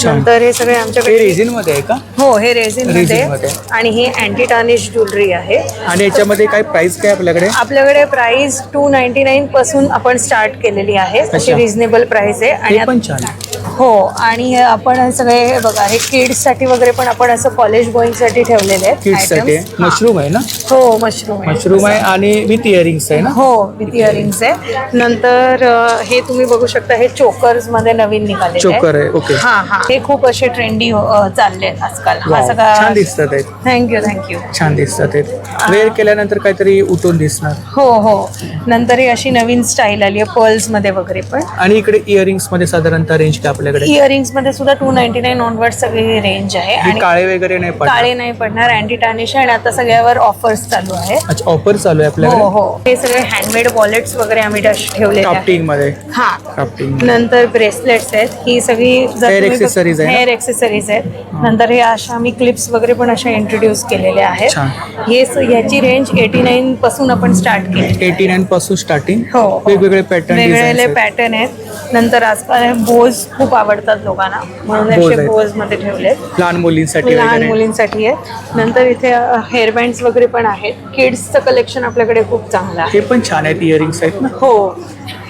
नंतर हे सगळे आमच्याकडे रेझिन मध्ये आहे का? हो, हे रेझिन रेझिनमध्ये. मध्ये आणि ही अँटी टार्निश ज्वेलरी आहे. आणि याच्यामध्ये काय प्राइस काय आपल्याकडे? आपल्याकडे प्राइस 299 पासून आपण स्टार्ट केलेली आहे. अशी रिझनेबल प्राइस आहे. आणि पण छान आहे. हो, आणि आपण सगळे हे बघा, हे किड्स साठी वगैरे पण आपण असं कॉलेज गोईंग साठी ठेवलेले आहेत. किड्स साठी items. हा. मशरूम आहे ना? हो, मशरूम आहे. मशरूम आहे आणि विथ इयरिंग्स आहे ना? हो, विथ इयरिंग्स आहे. नंतर हे तुम्ही बघू शकता, हे चोकर्स मध्ये नवीन निघाले. चोकर आहे, ओके. हा हा, हे खूप असे ट्रेंडी चालले आहेत आजकाल. हा वाव, सगळा छान दिसतात आहेत. थँक्यू. छान दिसतात आहेत. वेअर केल्यानंतर काहीतरी उठून दिसणार. हो हो. नंतर ही अशी नवीन स्टाईल आली आहे पर्ल्स मध्ये वगैरे पण. आणि इकडे इयरिंग्स मध्ये साधारणतः रेंज काय आपल्याकडे? इयरिंग्स मध्ये सुद्धा 299 ऑनवर्ड सगळी रेंज आहे. हे काळे वगैरे नाही पडणार? काळे नाही पडणार. अँटी टार्निश आणि आता सगळ्यावर ऑफर्स चालू आहे. अच्छा, ऑफर चालू आहे आपल्याकडे? हो हो. हे सगळे हँडमेड वॉलेट्स वगैरे आम्ही ठेवलेले क्राफ्टिंग मध्ये? हा. क्राफ्टिंग. नंतर ब्रेसलेट्स आहेत. ही सगळी हेअर एक्सेसरीज आहे? हेअर एक्सेसरीज आहेत. नंतर हे अशा आम्ही क्लिप्स वगैरे पण अशा इंट्रोड्यूस केलेल्या आहेत. छान. ह्याची रेंज 89 पासून आपण स्टार्ट केली. 89 पासून स्टार्टिंग? हो. वेगवेगळे पॅटर्न, वेगवेगळे पॅटर्न आहेत. नंतर आजकाल बोज खूप आवडतात लोकांना, म्हणून बोज असे आहेत. बोज मध्ये ठेवलेत. लहान मुलींसाठी लहान वगैरे? मुलींसाठी आहे. नंतर इथे हेअर बँड्स वगैरे पण आहेत. किड्सचं कलेक्शन आपल्याकडे खूप चांगलं आहे. हे पण छान आहेत, इयरिंग्स आहेत ना? हो,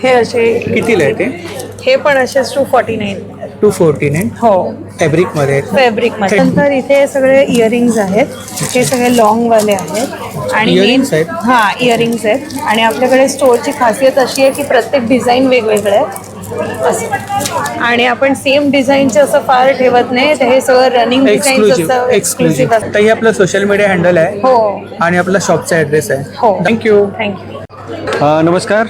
हे असे कितीला आहे ते? हे पण असेच 249. 249? हो, फॅब्रिक मध्ये आहेत? फॅब्रिक मध्ये. नंतर इथे सगळे इयरिंग्स आहेत. हे सगळे लॉंग वाले आहेत आणि Earrings आहेत? हा, इयरिंग्स आहेत. आणि आपल्याकडे स्टोअरची खासियत अशी आहे की प्रत्येक डिझाईन वेगवेगळं आहे असं. आणि आपण सेम डिझाईनचे असं फार ठेवत नाही. तर हे सगळं रनिंग डिझाईन एक्सक्लुझिव्ह असतं. तर हे आपलं सोशल मीडिया हँडल आहे? हो आणि आपला शॉपचा ॲड्रेस आहे? हो. थँक्यू. नमस्कार,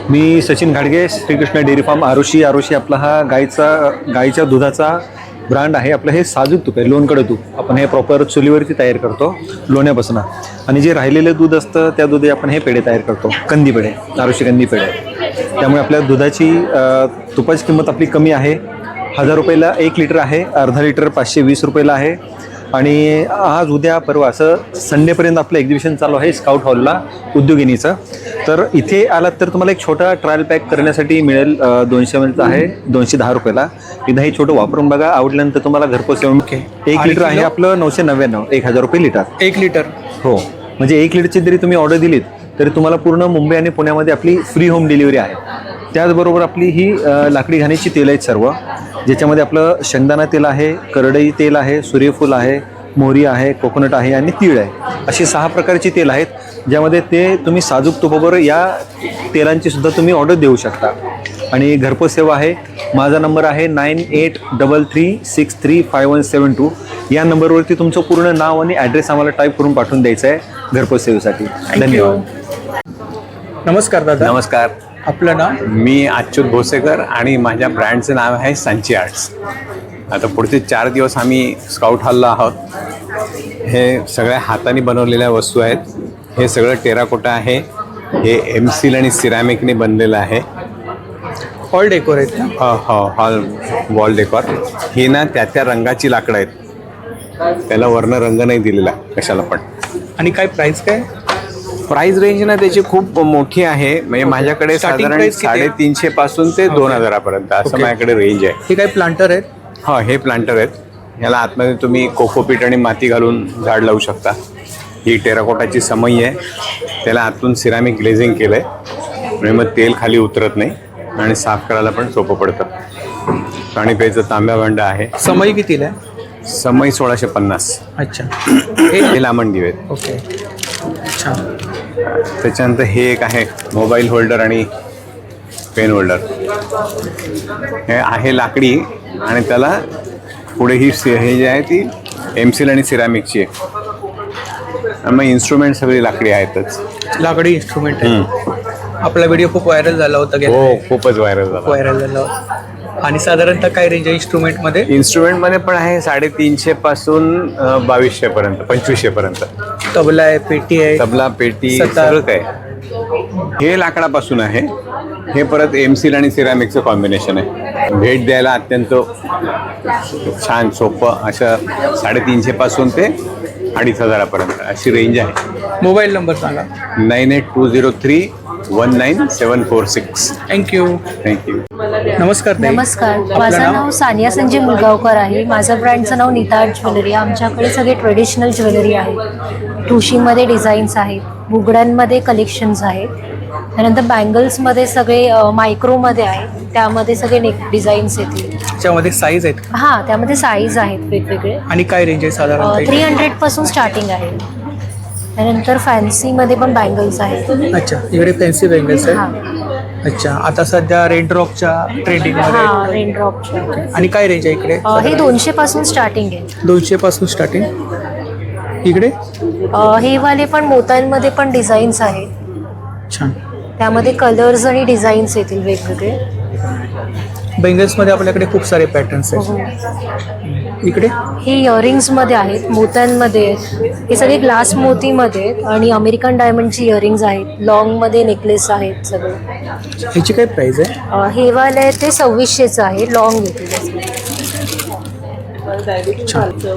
मी सचिन घाडगे, श्रीकृष्ण डेअरी फार्म आरुषी. आपला हा गाईच्या दुधाचा ब्रँड आहे. आपलं हे साजूक तूप आहे, लोणकडं तूप. आपण हे प्रॉपर चुलीवरती तयार करतो लोण्यापासून. आणि जे राहिलेलं दूध असतं त्या दुधी आपण हे पेढे तयार करतो, कंदी पेढे, आरुषी कंदी पेढे. त्यामुळे आपल्या दुधाची तुपाची किंमत आपली कमी आहे. 1000 रुपयाला 1 लिटर आहे, अर्धा लिटर 520 रुपयाला आहे. आणि आज उद्या परवा असं संडेपर्यंत आपलं एक्झिबिशन चालू आहे स्काउट हॉलला उद्योगिनीचं. तर इथे आलात तर तुम्हाला एक छोटा ट्रायल पॅक करण्यासाठी मिळेल. 200 ml आहे, 210 रुपयाला. एकदा हे छोटं वापरून बघा, आवडल्यानंतर तुम्हाला घरपोच येऊन. 1 लिटर आहे आपलं 999, 1000 रुपये लिटर. 1 लिटर? हो, म्हणजे 1 लिटरची जरी तुम्ही ऑर्डर दिलीत तरी तुम्हाला पूर्ण मुंबई आणि पुण्यामध्ये आपली फ्री होम डिलिव्हरी आहे. त्याचबरोबर आपली ही लाकडी घाणीची तेल आहेत सर्व, ज्याच्यामध्ये आपलं शेंगदाणा तेल आहे, करडई तेल आहे, सूर्यफूल आहे, मोहरी आहे, कोकोनट आहे आणि तीळ आहे. अशी 6 प्रकारची तेल आहेत, ज्यामध्ये ते तुम्ही साजूक तुपाबरोबर या तेलांची सुद्धा तुम्ही ऑर्डर देऊ शकता. आणि घरपोच सेवा आहे. माझा नंबर आहे 9833635172. या नंबरवरती तुमचं पूर्ण नाव आणि ॲड्रेस आम्हाला टाईप करून पाठवून द्यायचं आहे घरपोच सेवेसाठी. धन्यवाद. नमस्कार दादा. नमस्कार. आपलं नाव? मी अच्युत भोसेकर आणि माझ्या ब्रँडचं नाव आहे सांची आर्ट्स. आता पुढचे 4 दिवस आम्ही स्काउट हॉलला आहोत. हे सगळ्या हाताने बनवलेल्या वस्तू आहेत. हे सगळं टेराकोटा आहे. हे एमसील आणि सिरॅमिकने बनलेलं आहे. हॉल डेकोर आहेत ना? हो, हॉल वॉल डेकोर. ही ना त्या रंगाची लाकडं आहेत, त्याला वर्ण रंग नाही दिलेला कशाला पण. आणि काय प्राइस काय? प्राइस रेंज ना त्याची खूप मोठी आहे. म्हणजे माझ्याकडे साधारण 350 पासून ते 2000 पर्यंत असं माझ्याकडे रेंज आहे. हे काय प्लांटर आहेत? हो, हे प्लांटर आहेत. ह्याला आतमध्ये तुम्ही कोकोपीट आणि माती घालून झाड लावू शकता. ही टेराकोटाची समई आहे, त्याला आतून सिरामिक ग्लेझिंग केलं आहे, म्हणजे मग तेल खाली उतरत नाही आणि साफ करायला पण सोपं पडतं. पाणी प्यायचं तांब्या भांड आहे. समई कितीला आहे? समई 1650. अच्छा. हे लांबण दिवे आहेत. ओके, छान. त्याच्यानंतर हे एक आहे मोबाईल होल्डर आणि पेन होल्डर. हे आहे लाकडी आणि त्याला पुढे ही हे जे आहे ती एमसील आणि सिरॅमिकची आहे. मग इन्स्ट्रुमेंट सगळी लाकडी आहेतच. लाकडी इन्स्ट्रुमेंट आहे. आपला व्हिडिओ खूप व्हायरल झाला होता. हो, खूपच व्हायरल झाला होता. आणि साधारणतः काय रेंज आहे इन्स्ट्रुमेंटमध्ये? इन्स्ट्रुमेंटमध्ये पण आहे 350 पासून 2200 पर्यंत, 2500 पर्यंत. तबला आहे, पेटी आहे, तबला, पेटी, सगळं काय. हे लाकडापासून आहे, हे परत एमसील आणि सिरामिकचं कॉम्बिनेशन आहे. भेट द्यायला अत्यंत छान सोपं असं 350 पासून ते 2500 अशी रेंज आहे. मोबाईल नंबर सांगा. 9820319746. थँक्यू. थँक्यू. नमस्कार ताई. नमस्कार, आपलं माझं नाव सानिया संजय मुलगावकर आहे. माझं ब्रँडचं नाव नीता आर्ट ज्वेलरी. आमच्याकडे सगळे ट्रेडिशनल ज्वेलरी आहे. ठुशीमध्ये डिझाईन्स आहेत, बुगड्यांमध्ये कलेक्शन्स आहेत, त्यानंतर बँगल्समध्ये सगळे मायक्रोमध्ये आहेत, त्यामध्ये सगळे नेक डिझाईन्स येतील. त्याच्यामध्ये साईज आहेत हां, त्यामध्ये साईज आहेत वेगवेगळे. आणि काय रेंज आहे साधारण? 300 पासून स्टार्टिंग आहे. त्यानंतर फॅन्सीमध्ये पण बँगल्स आहेत. अच्छा, इकडे फॅन्सी बँगल्स हां आहे. अच्छा, आता सध्या रेड रॉकच्या ट्रेंडिंग मध्ये हां, आहे. रेनड्रॉपच्या. आणि काय रेंज आहे इकडे? हे 200 पासून स्टार्टिंग आहे. 200 पासून स्टार्टिंग. इकडे हे वाले पण मोत्यांमध्ये पण डिझाईन्स आहेत. छान. त्यामध्ये कलर्स आणि डिझाईन्स येतील वेगवेगळे. बँगल्स मध्ये आपल्याकडे खूप सारे पॅटर्न्स आहेत. इकडे हे इयरिंग्समध्ये आहेत, मोत्यांमध्ये आहेत. हे सगळे ग्लास मोतीमध्ये आहेत आणि अमेरिकन डायमंडची इयरिंग्स आहेत. लॉंगमध्ये नेकलेस आहेत सगळे. ह्याची काय प्राइस आहे? हे वाले आहे ते 2600चं आहे, लॉंग येतील.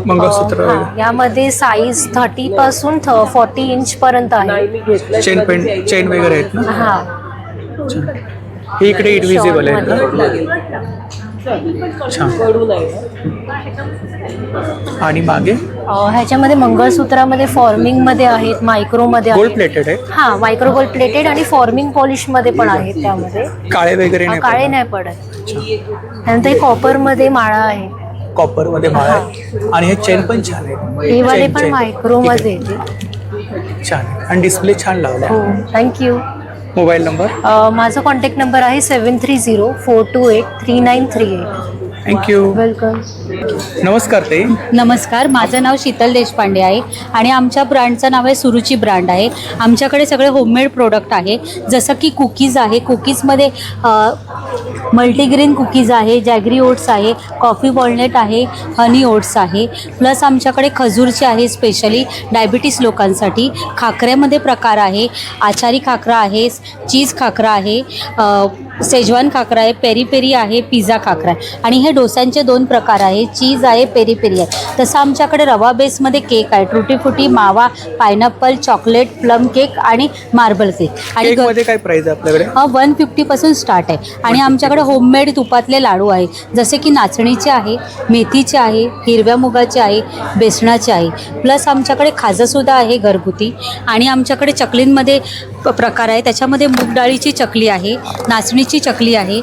मंगळसूत्र यामध्ये साईज 30 पासून 40 इंच पर्यंत आहे. चेन वगैरे आहेत ना? हा. हे इकडे इनविजिबल आहे ना? छान. आणि मागे ह्याच्यामध्ये मंगळसूत्रामध्ये फॉर्मिंग मध्ये आहेत, मायक्रोमध्ये गोल्ड प्लेटेड आहे. हा, मायक्रो गोल्ड प्लेटेड आणि फॉर्मिंग पॉलिश मध्ये पण आहेत. त्यामध्ये काळे वगैरे नाही काळे नाही पडत. त्यानंतर हे कॉपर मध्ये माळा आहे. कॉपर मध्ये माळा आहे. आणि हे चेन पण छान आहे. हे वाले पण मायक्रो मध्ये येते. छान. आणि डिस्प्ले छान लावला. हो, थँक्यू. Mobile number? माझा कॉन्टॅक्ट नंबर आहे 7304283938. थँक्यू. वेलकम. नमस्कार ताई. नमस्कार, माझं नाव शीतल देशपांडे आहे आणि आमच्या ब्रँडचं नाव आहे सुरुची ब्रँड आहे. आमच्याकडे सगळे होममेड प्रोडक्ट आहे, जसं की कुकीज आहे. कुकीजमध्ये मल्टीग्रेन कुकीज आहे, जॅगरी ओट्स आहे, कॉफी वॉलनट आहे, हनी ओट्स आहे. प्लस आमच्याकडे खजूरचे आहे, स्पेशली डायबिटीस लोकांसाठी. खाकऱ्यामध्ये प्रकार आहे, आचारी खाकरा आहे, चीज खाकरा आहे, शेजवान खाकरा आहे, पेरी पेरी आहे, पिझ्झा खाकरा आहे. आणि हे डोस्यांचे 2 प्रकार आहे, चीज आहे, पेरी पेरी आहे. तसं आमच्याकडे रवा बेसमध्ये केक आहे, ट्रुटी फ्रुटी, मावा, पायनॅपल, चॉकलेट, प्लम केक आणि मार्बल केक. आणि केकमध्ये काय प्राइस आहे आपल्याकडे? 150 पासून स्टार्ट आहे. आणि आमच्याकडे होममेड तुपातले लाडू आहे, जसे की नाचणीचे आहे, मेथीचे आहे, हिरव्या मुगाचे आहे, बेसनाचे आहे. प्लस आमच्याकडे खाजंसुद्धा आहे घरगुती. आणि आमच्याकडे चकलींमध्ये प्रकार आहे, त्याच्यामध्ये मूग डाळीची चकली आहे, नाचणीची चकली आहे,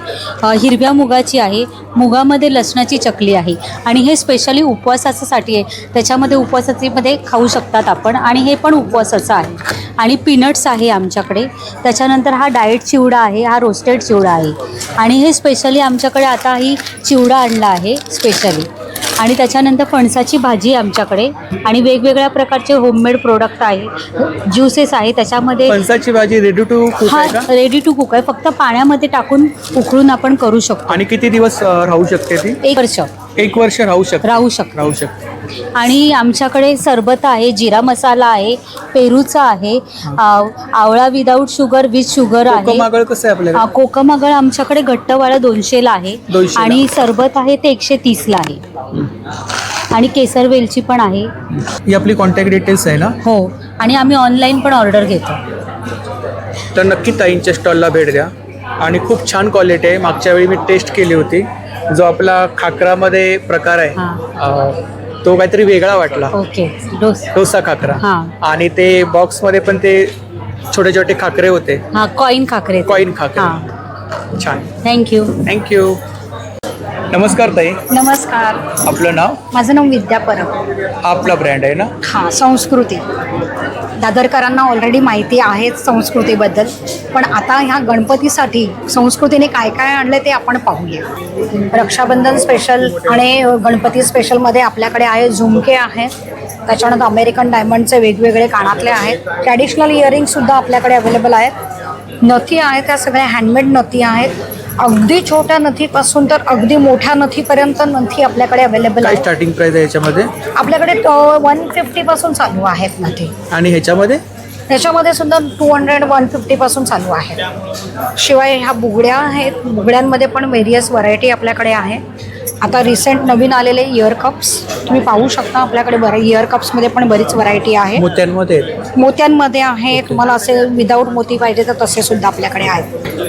हिरव्या मुगाची आहे, मुगामध्ये लसणाची चकली आहे. आणि हे स्पेशली उपवासासाठी आहे, त्याच्यामध्ये उपवासामध्ये खाऊ शकतात आपण. आणि हे पण उपवासाचं आहे. आणि पीनट्स आहे आमच्याकडे. त्याच्यानंतर हा डाएट चिवडा आहे, हा रोस्टेड चिवडा आहे. आणि हे स्पेशली आमच्याकडे आता ही चिवडा आणला आहे स्पेशली. आणि त्याच्यानंतर फणसाची भाजी आहे आमच्याकडे. आणि वेगवेगळ्या प्रकारचे होममेड प्रोडक्ट आहे, ज्युसेस आहे. त्याच्यामध्ये फणसाची भाजी रेडी टू कुक हा आहे का? रेडी टू कुक आहे, फक्त पाण्यामध्ये टाकून उकळून आपण करू शकतो. आणि किती दिवस राहू शकते ती? 1 वर्ष. 1 वर्ष राहू शकते. राहू शकते. आणि आमच्याकडे सरबत आहे, जिरा मसाला आहे, पेरूचा आहे, आवळा विदाऊट शुगर विथ शुगर आहे. कोकमागळ कसं आहे आपल्याकडे? कोकमागळ आमच्याकडे घट्टवाळा 200ला आहे. 200 ला. आणि सरबत आहे ते 130ला आहे. आणि केसर वेलची पण आहे. ही आपली कॉन्टॅक्ट डिटेल्स आहे ना? हो. आणि आम्ही ऑनलाईन पण ऑर्डर घेतो. तर नक्की ताईंच्या स्टॉलला भेट द्या. आणि खूप छान क्वालिटी आहे. मागच्या वेळी मी टेस्ट केली होती. जो आपला खाकरामध्ये प्रकार आहे तो काहीतरी वेगळा वाटला. ओके. डोसा खाकरा. आणि ते बॉक्समध्ये पण ते छोटे छोटे खाकरे होते. हां, कॉईन खाकरे. कॉईन खाकरे. छान. थँक्यू. थँक्यू. नमस्कार ताई. नमस्कार, आपलं नाव? माझं नाव विद्या परब. आपला ब्रँड आहे ना? हां, संस्कृती. दादरकरांना ऑलरेडी माहिती आहेच संस्कृतीबद्दल, पण आता ह्या गणपतीसाठी संस्कृतीने काय काय आणलं ते आपण पाहूया. रक्षाबंधन स्पेशल आणि गणपती स्पेशलमध्ये आपल्याकडे आहे झुमके आहे, त्याच्यानंतर अमेरिकन डायमंडचे वेगवेगळे कानातले आहेत, ट्रॅडिशनल इयरिंगसुद्धा आपल्याकडे अवेलेबल आहेत, नथी आहेत, त्या सगळ्या हँडमेड नथी आहेत. अगदी छोट्या नथीपासून तर अगदी मोठ्या नथीपर्यंत नथी आपल्याकडे अवेलेबल आहे. स्टार्टिंग प्राइस आहे याच्यामध्ये? आपल्याकडे 150 पासून चालू आहेत नथी. आणि ह्याच्यामध्ये त्याच्यामध्ये सुद्धा 200-150 पासून चालू आहे. शिवाय ह्या बुगड्या आहेत, बुगड्यांमध्ये पण व्हेरियस व्हरायटी आपल्याकडे आहे. आता रिसेंट नवीन आलेले इयर कप्स तुम्ही पाहू शकता. आपल्याकडे इयर कप्समध्ये पण बरीच व्हरायटी आहे. मोत्यांमध्ये आहे. तुम्हाला असे विदाऊट मोती पाहिजे तर तसे सुद्धा आपल्याकडे आहेत.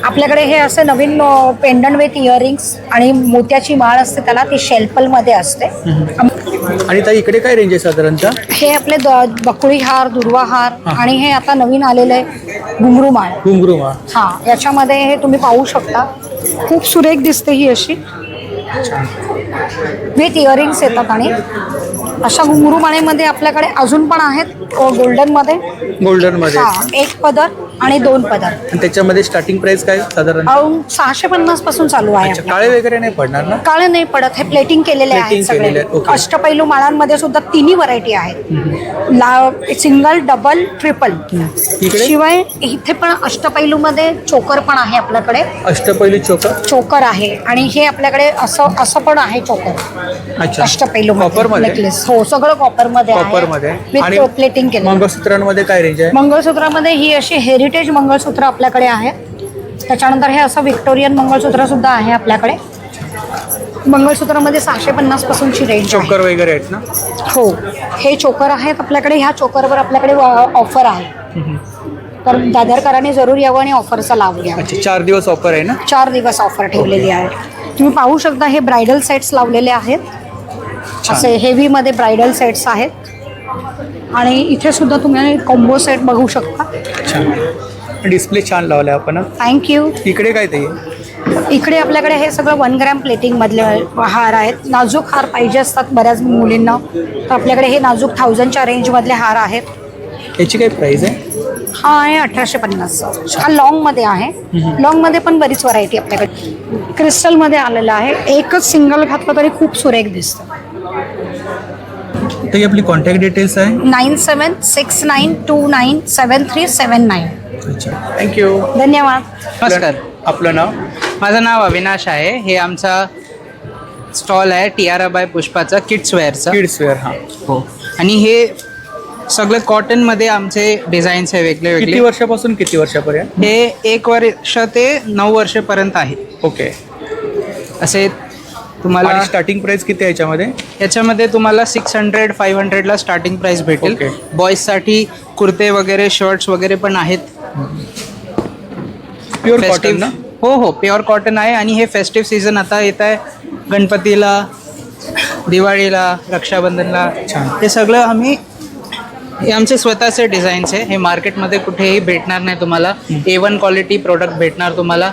आपल्याकडे हे असे नवीन पेंडंट विथ इयरिंग्स आणि मोत्याची माळ असते, त्याला ती शेल्पलमध्ये असते. आणि ताई इकडे काय रेंज आहे साधारणतः? हे आपले बकुळी हार, दुर्वा हार आणि हे आता नवीन आलेले घुंगरू माळ. हा, याच्यामध्ये हे तुम्ही पाहू शकता. खूप सुरेख दिसते ही अशी विथ इयरिंग्स येतात. आणि अशा घुंगरू माळेमध्ये आपल्याकडे अजून पण आहेत गोल्डनमध्ये. एक पदर आणि 2 पदर. त्याच्यामध्ये स्टार्टिंग प्राइस काय साधारण? 650 पासून चालू आहे. काळे वगैरे नाही पडणार ना? काळे नाही पडत. हे प्लेटिंग केलेले आहेत सगळे. अष्टपैलू माळांमध्ये सुद्धा 3 व्हरायटी आहेत. Single, double, triple. शिवाय इथे पण अष्टपैलू मध्ये चोकर पण आहे आपल्याकडे. अष्टपैलू चोकर आहे. आणि हे आपल्याकडे असं पण आहे चोकर. अष्टपैलू नेकलेस. हो, सगळं कॉपर मध्ये आहे. प्लेटिंग केलं. मंगळसूत्रांमध्ये काय रेंज आहे? मंगळसूत्रामध्ये ही अशी हेरिटेज मंगळसूत्र आपल्याकडे आहे. त्याच्यानंतर हे असं व्हिक्टोरियन मंगळसूत्र सुद्धा आहे आपल्याकडे. मंगळसूत्रामध्ये 650 पासूनची रेंज. चोकर वगैरे आहेत ना? हो, हे चोकर आहेत आपल्याकडे. ह्या चोकरवर आपल्याकडे ऑफर आहे. तर दादरकरांनी जरूर यावं आणि ऑफरचा लाभ घ्या. 4 दिवस ऑफर आहे ना? 4 दिवस ऑफर ठेवलेली आहे. तुम्ही पाहू शकता हे ब्रायडल सेट्स लावलेले आहेत. असे हेवी मध्ये ब्रायडल सेट्स आहेत. आणि इथे सुद्धा तुम्ही कॉम्बो सेट बघू शकता. डिस्प्ले छान लावला आपण. थँक्यू. इकडे काय ते? इकडे आपल्याकडे हे सगळं 1 ग्रॅम प्लेटिंग मधले हार आहेत. नाजूक हार पाहिजे असतात बऱ्याच मुलींना, तर आपल्याकडे हे नाजूक 1000च्या रेंज मधले हार आहेत. याची काय प्राइस आहे? हा आहे 1850. हा लॉंग मध्ये आहे. लॉंग मध्ये पण बरीच व्हरायटी आपल्याकडे. क्रिस्टल मध्ये आलेलं आहे. एकच सिंगल घातलं तरी खूप सुरेख दिसतं. तर आपली कॉन्टॅक्ट डिटेल्स आहे 9769297379. थँक्यू. धन्यवाद. नमस्कार. आपलं नाव? माझं नाव अविनाश आहे. हे आमचा स्टॉल आहे टियारा बाय पुष्पाचा किड्स वेअर. हां. हो. आणि हे सगळं कॉटनमध्ये आमचे डिझाईन्स आहे वेगळे किती वर्षापासून किती वर्षापर्यंत? हे 1 वर्ष ते 9 वर्षापर्यंत आहे. ओके. असे तुम्हाला स्टार्टिंग प्राइस किती आहे याच्यामध्ये? याच्यामध्ये तुम्हाला 600-500ला स्टार्टिंग प्राइस भेटेल. बॉईजसाठी कुर्ते वगैरे, शर्ट्स वगैरे पण आहेत. प्युअर कॉटन ना? हो, प्युअर कॉटन आहे. आणि हे फेस्टिव्ह सीझन आता येत आहे. गणपतीला, दिवाळीला, रक्षाबंधनला. हे सगळं हे आमचे स्वतःचे डिझाईन्स आहे. हे मार्केटमध्ये कुठेही भेटणार नाही तुम्हाला. A1 क्वालिटी प्रोडक्ट भेटणार तुम्हाला.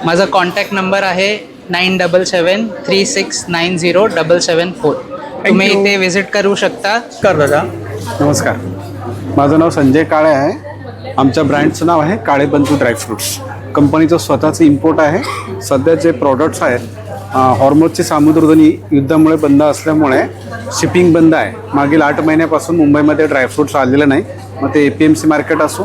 माझा कॉन्टॅक्ट नंबर आहे 9773690774. तुम्ही इथे व्हिजिट करू शकता. दादा नमस्कार. माझं नाव संजय काळे आहे. आमच्या ब्रँडचं नाव आहे काळे बंधू ड्रायफ्रुट्स. कंपनीचं स्वतःचं इम्पोर्ट आहे. सध्या जे प्रॉडक्ट्स आहेत, हॉर्मोजची सामुद्रधुनी युद्धामुळे बंद असल्यामुळे शिपिंग बंद आहे. मागील 8 महिन्यापासून मुंबईमध्ये ड्रायफ्रुट्स आलेले नाही. मग ते APMC मार्केट असो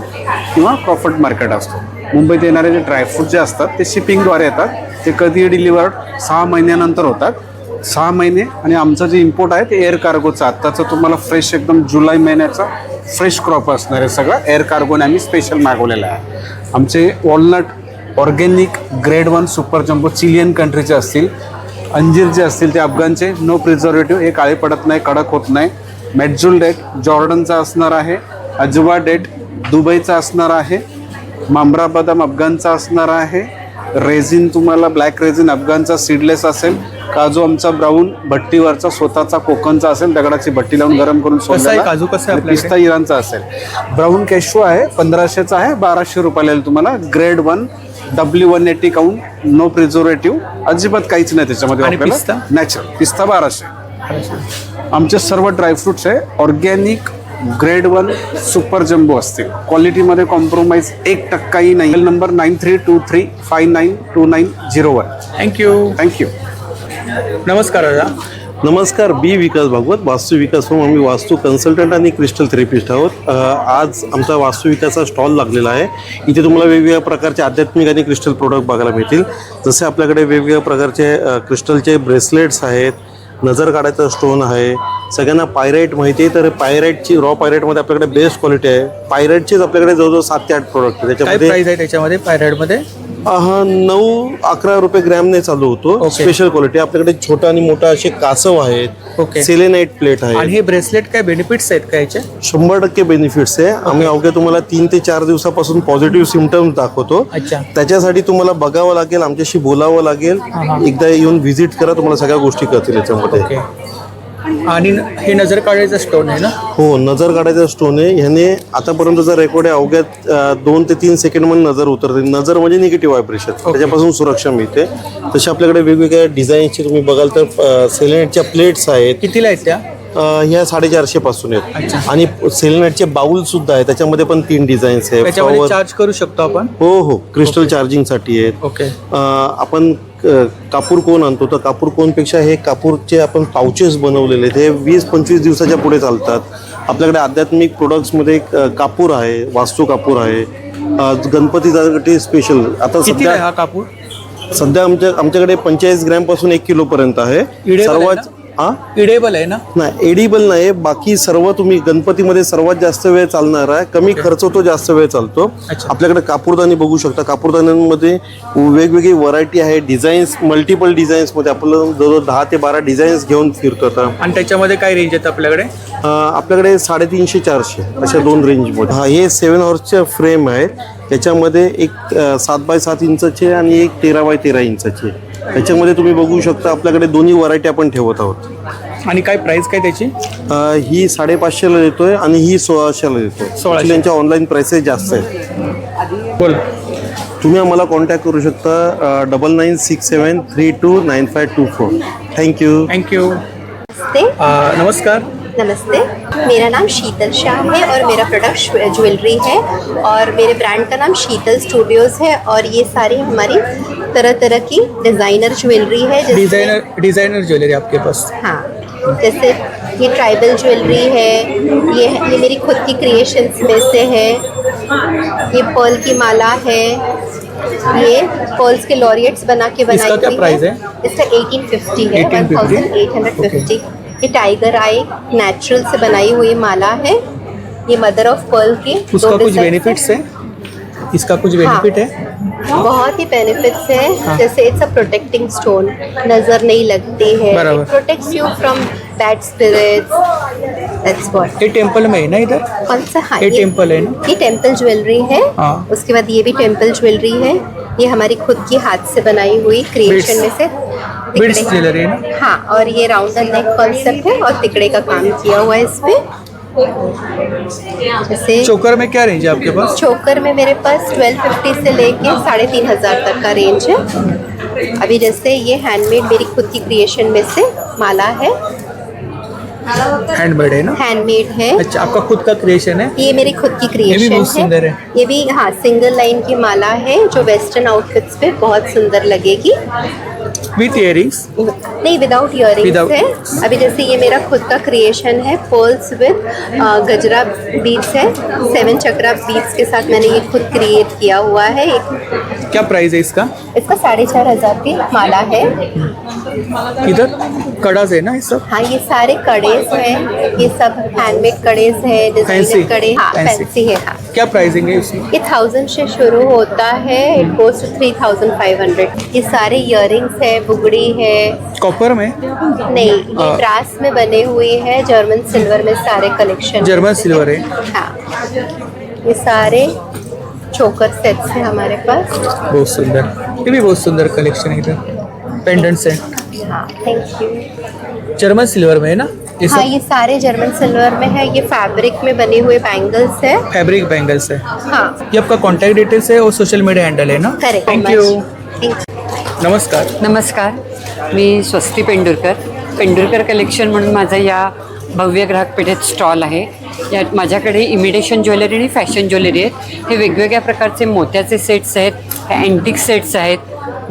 किंवा क्रॉफर्ड मार्केट असतो. मुंबईत येणारे जे ड्रायफ्रूट जे असतात ते शिपिंगद्वारे येतात. ते कधी डिलिव्हर्ड 6 महिन्यानंतर होतात. 6 महिने. आणि आमचं जे इम्पोर्ट आहे ते एअर कार्गोचं. आत्ताचं तुम्हाला फ्रेश एकदम जुलै महिन्याचा फ्रेश क्रॉप असणार आहे. सगळं एअर कार्गोने आम्ही स्पेशल मागवलेलं आहे. आमचे walnut organic grade 1 super jumbo Chilean कंट्रीचे असतील. अंजीर जे असतील ते अफगाणचे. No preservative. हे काळे पडत नाही, कडक होत नाही. मेटजूल डेट जॉर्डनचा असणार आहे. अजवा डेट दुबईचा असणार आहे. मांब्रा बदाम अफगाणचा असणार आहे. रेझिन तुम्हाला ब्लॅक रेझिन अफगाणचा सीडलेस असेल. काजू आमचा ब्राऊन भट्टीवरचा स्वतःचा कोकणचा असेल. दगडाची भट्टी लावून गरम करून सोडलेला. काजू कसं आहे? पिस्ता इराणचा असेल. ब्राऊन कॅशू आहे 1500चा आहे. 1200 रुपयाला येईल तुम्हाला. Grade 1 W180 count. No preservative. अजिबात काहीच नाही त्याच्यामध्ये. आपल्याला नॅचरल पिस्ता 1200. आमचे सर्व ड्रायफ्रुट्स आहे ऑर्गॅनिक ग्रेड 1 सुपर जम्बो असतील. क्वालिटीमध्ये कॉम्प्रोमाइज 1%ही नाही. नंबर 9323592901. थँक्यू. नमस्कार दादा. नमस्कार. बी विकास भागवत, वास्तू विकास म्हणून आम्ही वास्तू कन्सल्टंट आणि क्रिस्टल थेरपिस्ट आहोत. आज आमचा वास्तू विकासाचा स्टॉल लागलेला आहे. इथे तुम्हाला वेगवेगळ्या प्रकारचे आध्यात्मिक आणि क्रिस्टल प्रोडक्ट बघायला मिळतील. जसे आपल्याकडे वेगवेगळ्या प्रकारचे क्रिस्टलचे ब्रेसलेट्स आहेत, नजर काढायचा स्टोन आहे. सगळ्यांना पायराईट माहिती आहे, तर पायराईटची रॉ पायराईटमध्ये आपल्याकडे बेस्ट क्वालिटी आहे. पायराईटचीच आपल्याकडे जवळजवळ 7 ते 8 प्रोडक्ट आहे. काय प्राइस आहे त्याच्यामध्ये पायराईडमध्ये? 9-11 रुपये ग्रॅमने चालू होतो. स्पेशल क्वालिटी आपल्याकडे छोटा आणि मोठा असे कासव आहेत. सेलेनाइट प्लेट आहे. आणि हे ब्रेसलेट काय बेनिफिट्स आहेत का याचे? 100% बेनिफिट्स आहे. आम्ही अवघ्या तुम्हाला 3 ते 4 दिवसापासून पॉझिटिव्ह सिम्पटम्स दाखवतो. त्याच्यासाठी तुम्हाला बघावं लागेल, आमच्याशी बोलावं लागेल. एकदा येऊन व्हिजिट करा, तुम्हाला सगळ्या गोष्टी कळतील याच्यामध्ये. आणि हे नजर काढायचं स्टोन आहे ना? हो, नजर काढायचा स्टोन आहे. ह्याने आतापर्यंतचा रेकॉर्ड आहे अवघ्यात 2 ते 3 सेकंडमध्ये नजर उतरते. नजर म्हणजे निगेटिव्ह व्हायब्रेशन, त्याच्यापासून सुरक्षा मिळते. तसे आपल्याकडे वेगवेगळ्या डिझाईनचे तुम्ही बघाल तर सेलेनाइटच्या प्लेट्स आहेत. कितीला आहेत त्या? ह्या 450 पासून आहेत. आणि सेलेनाइटचे बाउल सुद्धा आहे, त्याच्यामध्ये पण 3 डिझाईन्स आहेत. त्याच्यामध्ये चार्ज करू शकतो आपण? हो, क्रिस्टल चार्जिंगसाठी आहेत. ओके. आपण कापूर कोण आणतो, तर कापूर कोणपेक्षा हे कापूरचे आपण पाउचेस बनवलेले आहेत. हे 20-25 दिवसाच्या पुढे चालतात. आपल्याकडे आध्यात्मिक प्रोडक्ट्समध्ये कापूर आहे, वास्तू कापूर आहे, गणपतीसाठी स्पेशल. आता सध्या हा कापूर सध्या आमच्याकडे 45 ग्रॅम पासून 1 किलो पर्यंत आहे. सर्वात इडेबल आहे ना? नाही, एडिबल नाही. बाकी सर्व तुम्ही गणपतीमध्ये सर्वात जास्त वेळ चालणार आहे. कमी खर्च होतो, जास्त वेळ चालतो. आपल्याकडे कापूरदानी बघू शकता. कापूरदान्यांमध्ये वेगवेगळी व्हरायटी आहे. डिझाईन्स, मल्टिपल डिझाईन्समध्ये आपल्याला जवळ 10 ते 12 डिझाईन्स घेऊन फिरतो आता. आणि त्याच्यामध्ये काय रेंज आहेत आपल्याकडे? आपल्याकडे 350-400 अशा 2 रेंजमध्ये. हे 7 हॉर्सचे फ्रेम आहेत. त्याच्यामध्ये एक 7x7 इंचाचे आणि एक 13x13 इंचाचे. त्याच्यामध्ये तुम्ही बघू शकता आपल्याकडे दोन्ही व्हरायटी आपण ठेवत आहोत. आणि काय प्राइस काय त्याची? ही 550ला देतोय आणि ही 1600ला देतोय. 1600. यांच्या ऑनलाईन प्राइसेस जास्त आहेत. बोला. तुम्ही आम्हाला कॉन्टॅक्ट करू शकता 9967329524. थँक्यू. नमस्कार. नमस्ते, मेरा नाम शीतल शाह है और मेरा प्रोडक्ट ज्वेलरी है और मेरे ब्रांड का नाम शीतल स्टूडियोज़ है और ये सारी हमारी तरह तरह की डिज़ाइनर ज्वेलरी है. डिज़ाइनर ज्वेलरी आपके पास? हाँ, जैसे ये ट्राइबल ज्वेलरी है, ये मेरी खुद की क्रिएशंस में से है. ये पर्ल की माला है, ये पर्ल्स के लॉरिएट्स बना के बनाई. इसका क्या प्राइस है? इसका 1850 है. 1850. ये टाइगर आई नेचुरल से बनाई हुई माला है. ये मदर ऑफ पर्ल की. उसका कुछ बेनिफिट्स है? इसका कुछ बेनिफिट है? बहुत ही बेनिफिट्स है. जैसे इट्स अ प्रोटेक्टिंग स्टोन, नजर नहीं लगती है. It protects you from bad spirits. That's what. ये टेंपल में है ना इधर? कौन सा? हाँ, ये टेंपल है ना? ये टेंपल ज्वेलरी है. उसके बाद ये भी टेंपल ज्वेलरी है. ये हमारी खुद की हाथ से बनाई हुई क्रिएशन में से बिट्स ज्वेलरी है ना? हाँ, और ये राउंड नेक कॉन्सेप्ट है और तिकड़े का काम किया हुआ है इस पे. जैसे चोकर में क्या रेंज है आपके पास? चोकर में मेरे पास 1250 से लेके 3500 तक का रेंज है. अभी जैसे ये हैंडमेड मेरी खुद की क्रिएशन में से माला है. हैंडमेड है ना? हैंडमेड है. अच्छा, आपका खुद का क्रिएशन है? ये मेरी खुद की क्रिएशन ये भी बहुत सुंदर है. ये भी हाँ, सिंगल लाइन की माला है जो वेस्टर्न आउटफिट्स पे बहुत सुंदर लगेगी. With earrings? नहीं, विदाउट इयरिंग्स है. अभी जैसे ये मेरा खुद का क्रिएशन है, पर्ल्स विद गजरा बीड्स है. 7 चक्रा बीड्स के साथ मैंने ये खुद क्रिएट किया हुआ है. क्या प्राइस है इसका? इसका 4500 की माला है. इधर कड़ास है ना ये सब? हाँ, ये सारे कड़ेस हैं. ये सब हैंडमेड कड़ेस है, डिजाइनर कड़े. हाँ, फैंसी है. हाँ. क्या प्राइसिंग है इसमें? ये 1000 से शुरू होता है. It goes to 3500. ये सारे इयरिंग्स है, बुगड़ी है. कॉपर में? नहीं, ये ब्रास में बने हुए हैं. जर्मन सिल्वर में सारे कलेक्शन. जर्मन सिल्वर है. हाँ, ये सारे चोकर सेट्स हैं हमारे पास. बहुत सुंदर. ये भी बहुत सुंदर कलेक्शन है इधर. Pendant set. हाँ, थैंक यू. जर्मन सिल्वर में है ना? हाँ, ये सारे जर्मन सिल्वर में है. ये फैब्रिक में बने हुए बैंगल्स है. फैब्रिक बैंगल्स है. हाँ. ये आपका कॉन्टैक्ट डिटेल्स है और सोशल मीडिया हैंडल है ना? करेक्ट. Thank you. नमस्कार. नमस्कार, मी स्वस्ती पेंडुरकर कलेक्शन म्हणून माझा या भव्य ग्राहक पेठेत स्टॉल आहे. यात माझ्याकडे इमिटेशन ज्वेलरी आणि फॅशन ज्वेलरी आहेत. हे वेगवेगळ्या प्रकारचे मोत्याचे सेट्स आहेत, हे अँटिक सेट्स आहेत,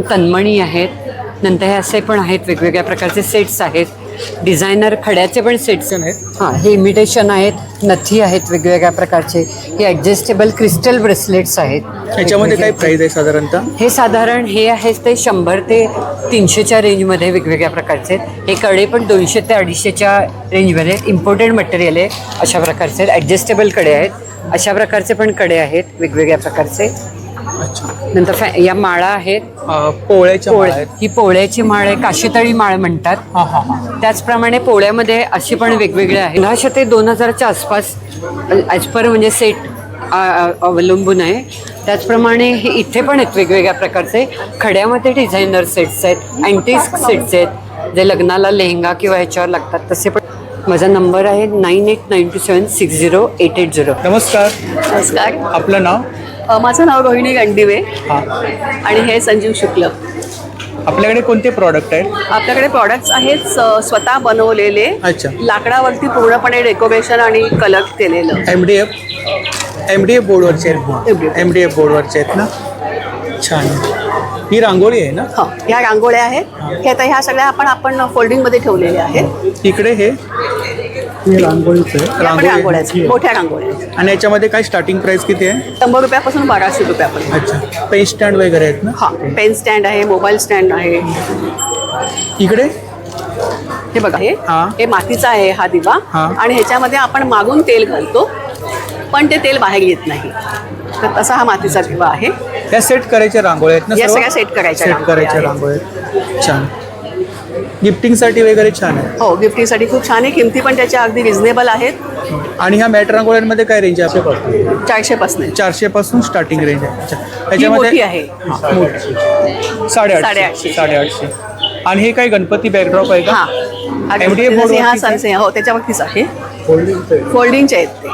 तन्मणी आहेत, नंतर हे असे पण आहेत वेगवेगळ्या प्रकारचे सेट्स आहेत. डिझायनर खड्याचे पण सेट्स आहेत. हां, हे इमिटेशन आहेत, नथी आहेत वेगवेगळ्या प्रकारचे. हे ॲडजस्टेबल क्रिस्टल ब्रेसलेट्स आहेत. ह्याच्यामध्ये काय प्राइस आहे साधारणतः? हे साधारण हे आहेत ते 100 ते 300च्या रेंजमध्ये वेगवेगळ्या प्रकारचे आहेत. हे कडे पण 200 ते 250च्या रेंजमध्ये आहेत. इम्पोर्टेड मटेरियल आहे अशा प्रकारचे आहेत. ॲडजस्टेबल कडे आहेत. अशा प्रकारचे पण कडे आहेत वेगवेगळ्या प्रकारचे. नंतर या माळा आहेत, ही पोळ्याची माळ आहे, काशीतळी माळ म्हणतात. त्याचप्रमाणे पोळ्यामध्ये अशी पण वेगवेगळे आहेत. 1500 ते 2000च्या आसपास ॲज पर म्हणजे सेट अवलंबून आहे. त्याचप्रमाणे हे इथे पण आहेत वेगवेगळ्या प्रकारचे खड्यामध्ये डिझायनर सेट्स आहेत, अँटिक सेट्स आहेत जे लग्नाला लेहंगा किंवा ह्याच्यावर लागतात तसे पण. माझा नंबर आहे 9892760880. नमस्कार. नमस्कार. आपलं नाव? माझं नाव रोहिणी गंडीवे आणि हे संजीव शुक्ल. आपल्याकडे कोणते प्रॉडक्ट आहेत? आपल्याकडे प्रॉडक्ट्स आहेत स्वतः बनवलेले, लाकडावरती पूर्णपणे डेकोरेशन आणि कलर केलेलं. MDF बोर्डवरचे आहेत. MDF बोर्डवरचे आहेत ना, छान. ही रांगोळी आहे ना? हो, ह्या रांगोळ्या आहेत. हे आता ह्या सगळ्या आपण फोल्डिंगमध्ये ठेवलेल्या आहेत. इकडे हे रांगोळ्या मोठ्या रांगोळ्या. आणि याच्यामध्ये काय स्टार्टिंग प्राइस किती आहे? 100 रुपयापासून 1200 रुपयापर्यंत. अच्छा. पेन स्टँड वगैरे आहेत ना? हा, पेन स्टँड आहे, मोबाईल स्टँड आहे. इकडे हे बघा, हे मातीचा आहे हा दिवा आणि ह्याच्यामध्ये आपण मागून तेल घालतो पण ते तेल बाहेर येत नाही. तर तसा हा मातीचा दिवा आहे. त्या सेट करायच्या रांगोळ्या आहेत ना? या सगळ्या सेट करायच्या रांगोळ्या. छान. गिफ्टिंगसाठी वगैरे छान आहे. हो, गिफ्टिंगसाठी खूप छान आहे. किमती पण त्याच्या अगदी रिझनेबल आहेत. आणि ह्या मॅट रांगोळ्यांमध्ये काय रेंज आहे? 400 पासून स्टार्टिंग रेंज आहे. मोठी आहे. 850. आणि हे काय गणपती बॅकड्रॉप आहे का? हो, त्याच्यावरतीच आहे. फोल्डिंगचे आहेत ते.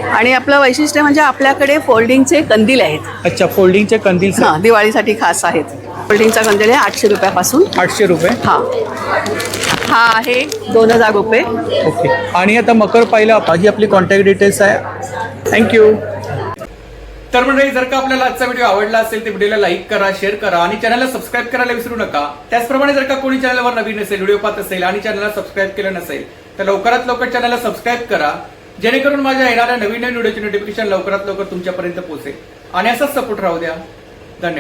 आणि आपलं वैशिष्ट्य म्हणजे आपल्याकडे फोल्डिंगचे कंदील आहेत. अच्छा, फोल्डिंगचे कंदील दिवाळीसाठी खास आहेत. फोल्डिंगचा कंदील आहे 800 रुपयापासून. 800 रुपये. हा आहे 2000 रुपये. ओके. आणि आता मकर पाहिलं, माझी आपली कॉन्टॅक्ट डिटेल्स आहे. थँक्यू. तर मंडळी, जर का आपल्याला आजचा व्हिडिओ आवडला असेल तर व्हिडिओला लाईक करा, शेअर करा आणि चॅनलला सबस्क्राईब करायला विसरू नका. त्याचप्रमाणे जर का कोणी चॅनलवर नवीन असेल, व्हिडिओ पाहत असेल आणि चॅनलला सबस्क्राईब केलं नसेल तर लवकरात लवकर चॅनलला सबस्क्राईब करा, जेणेकरून माझ्या येणाऱ्या नवीन व्हिडिओची नोटिफिकेशन लवकरात लवकर तुमच्यापर्यंत पोहोचेल. आणि असाच सपोर्ट राहू द्या.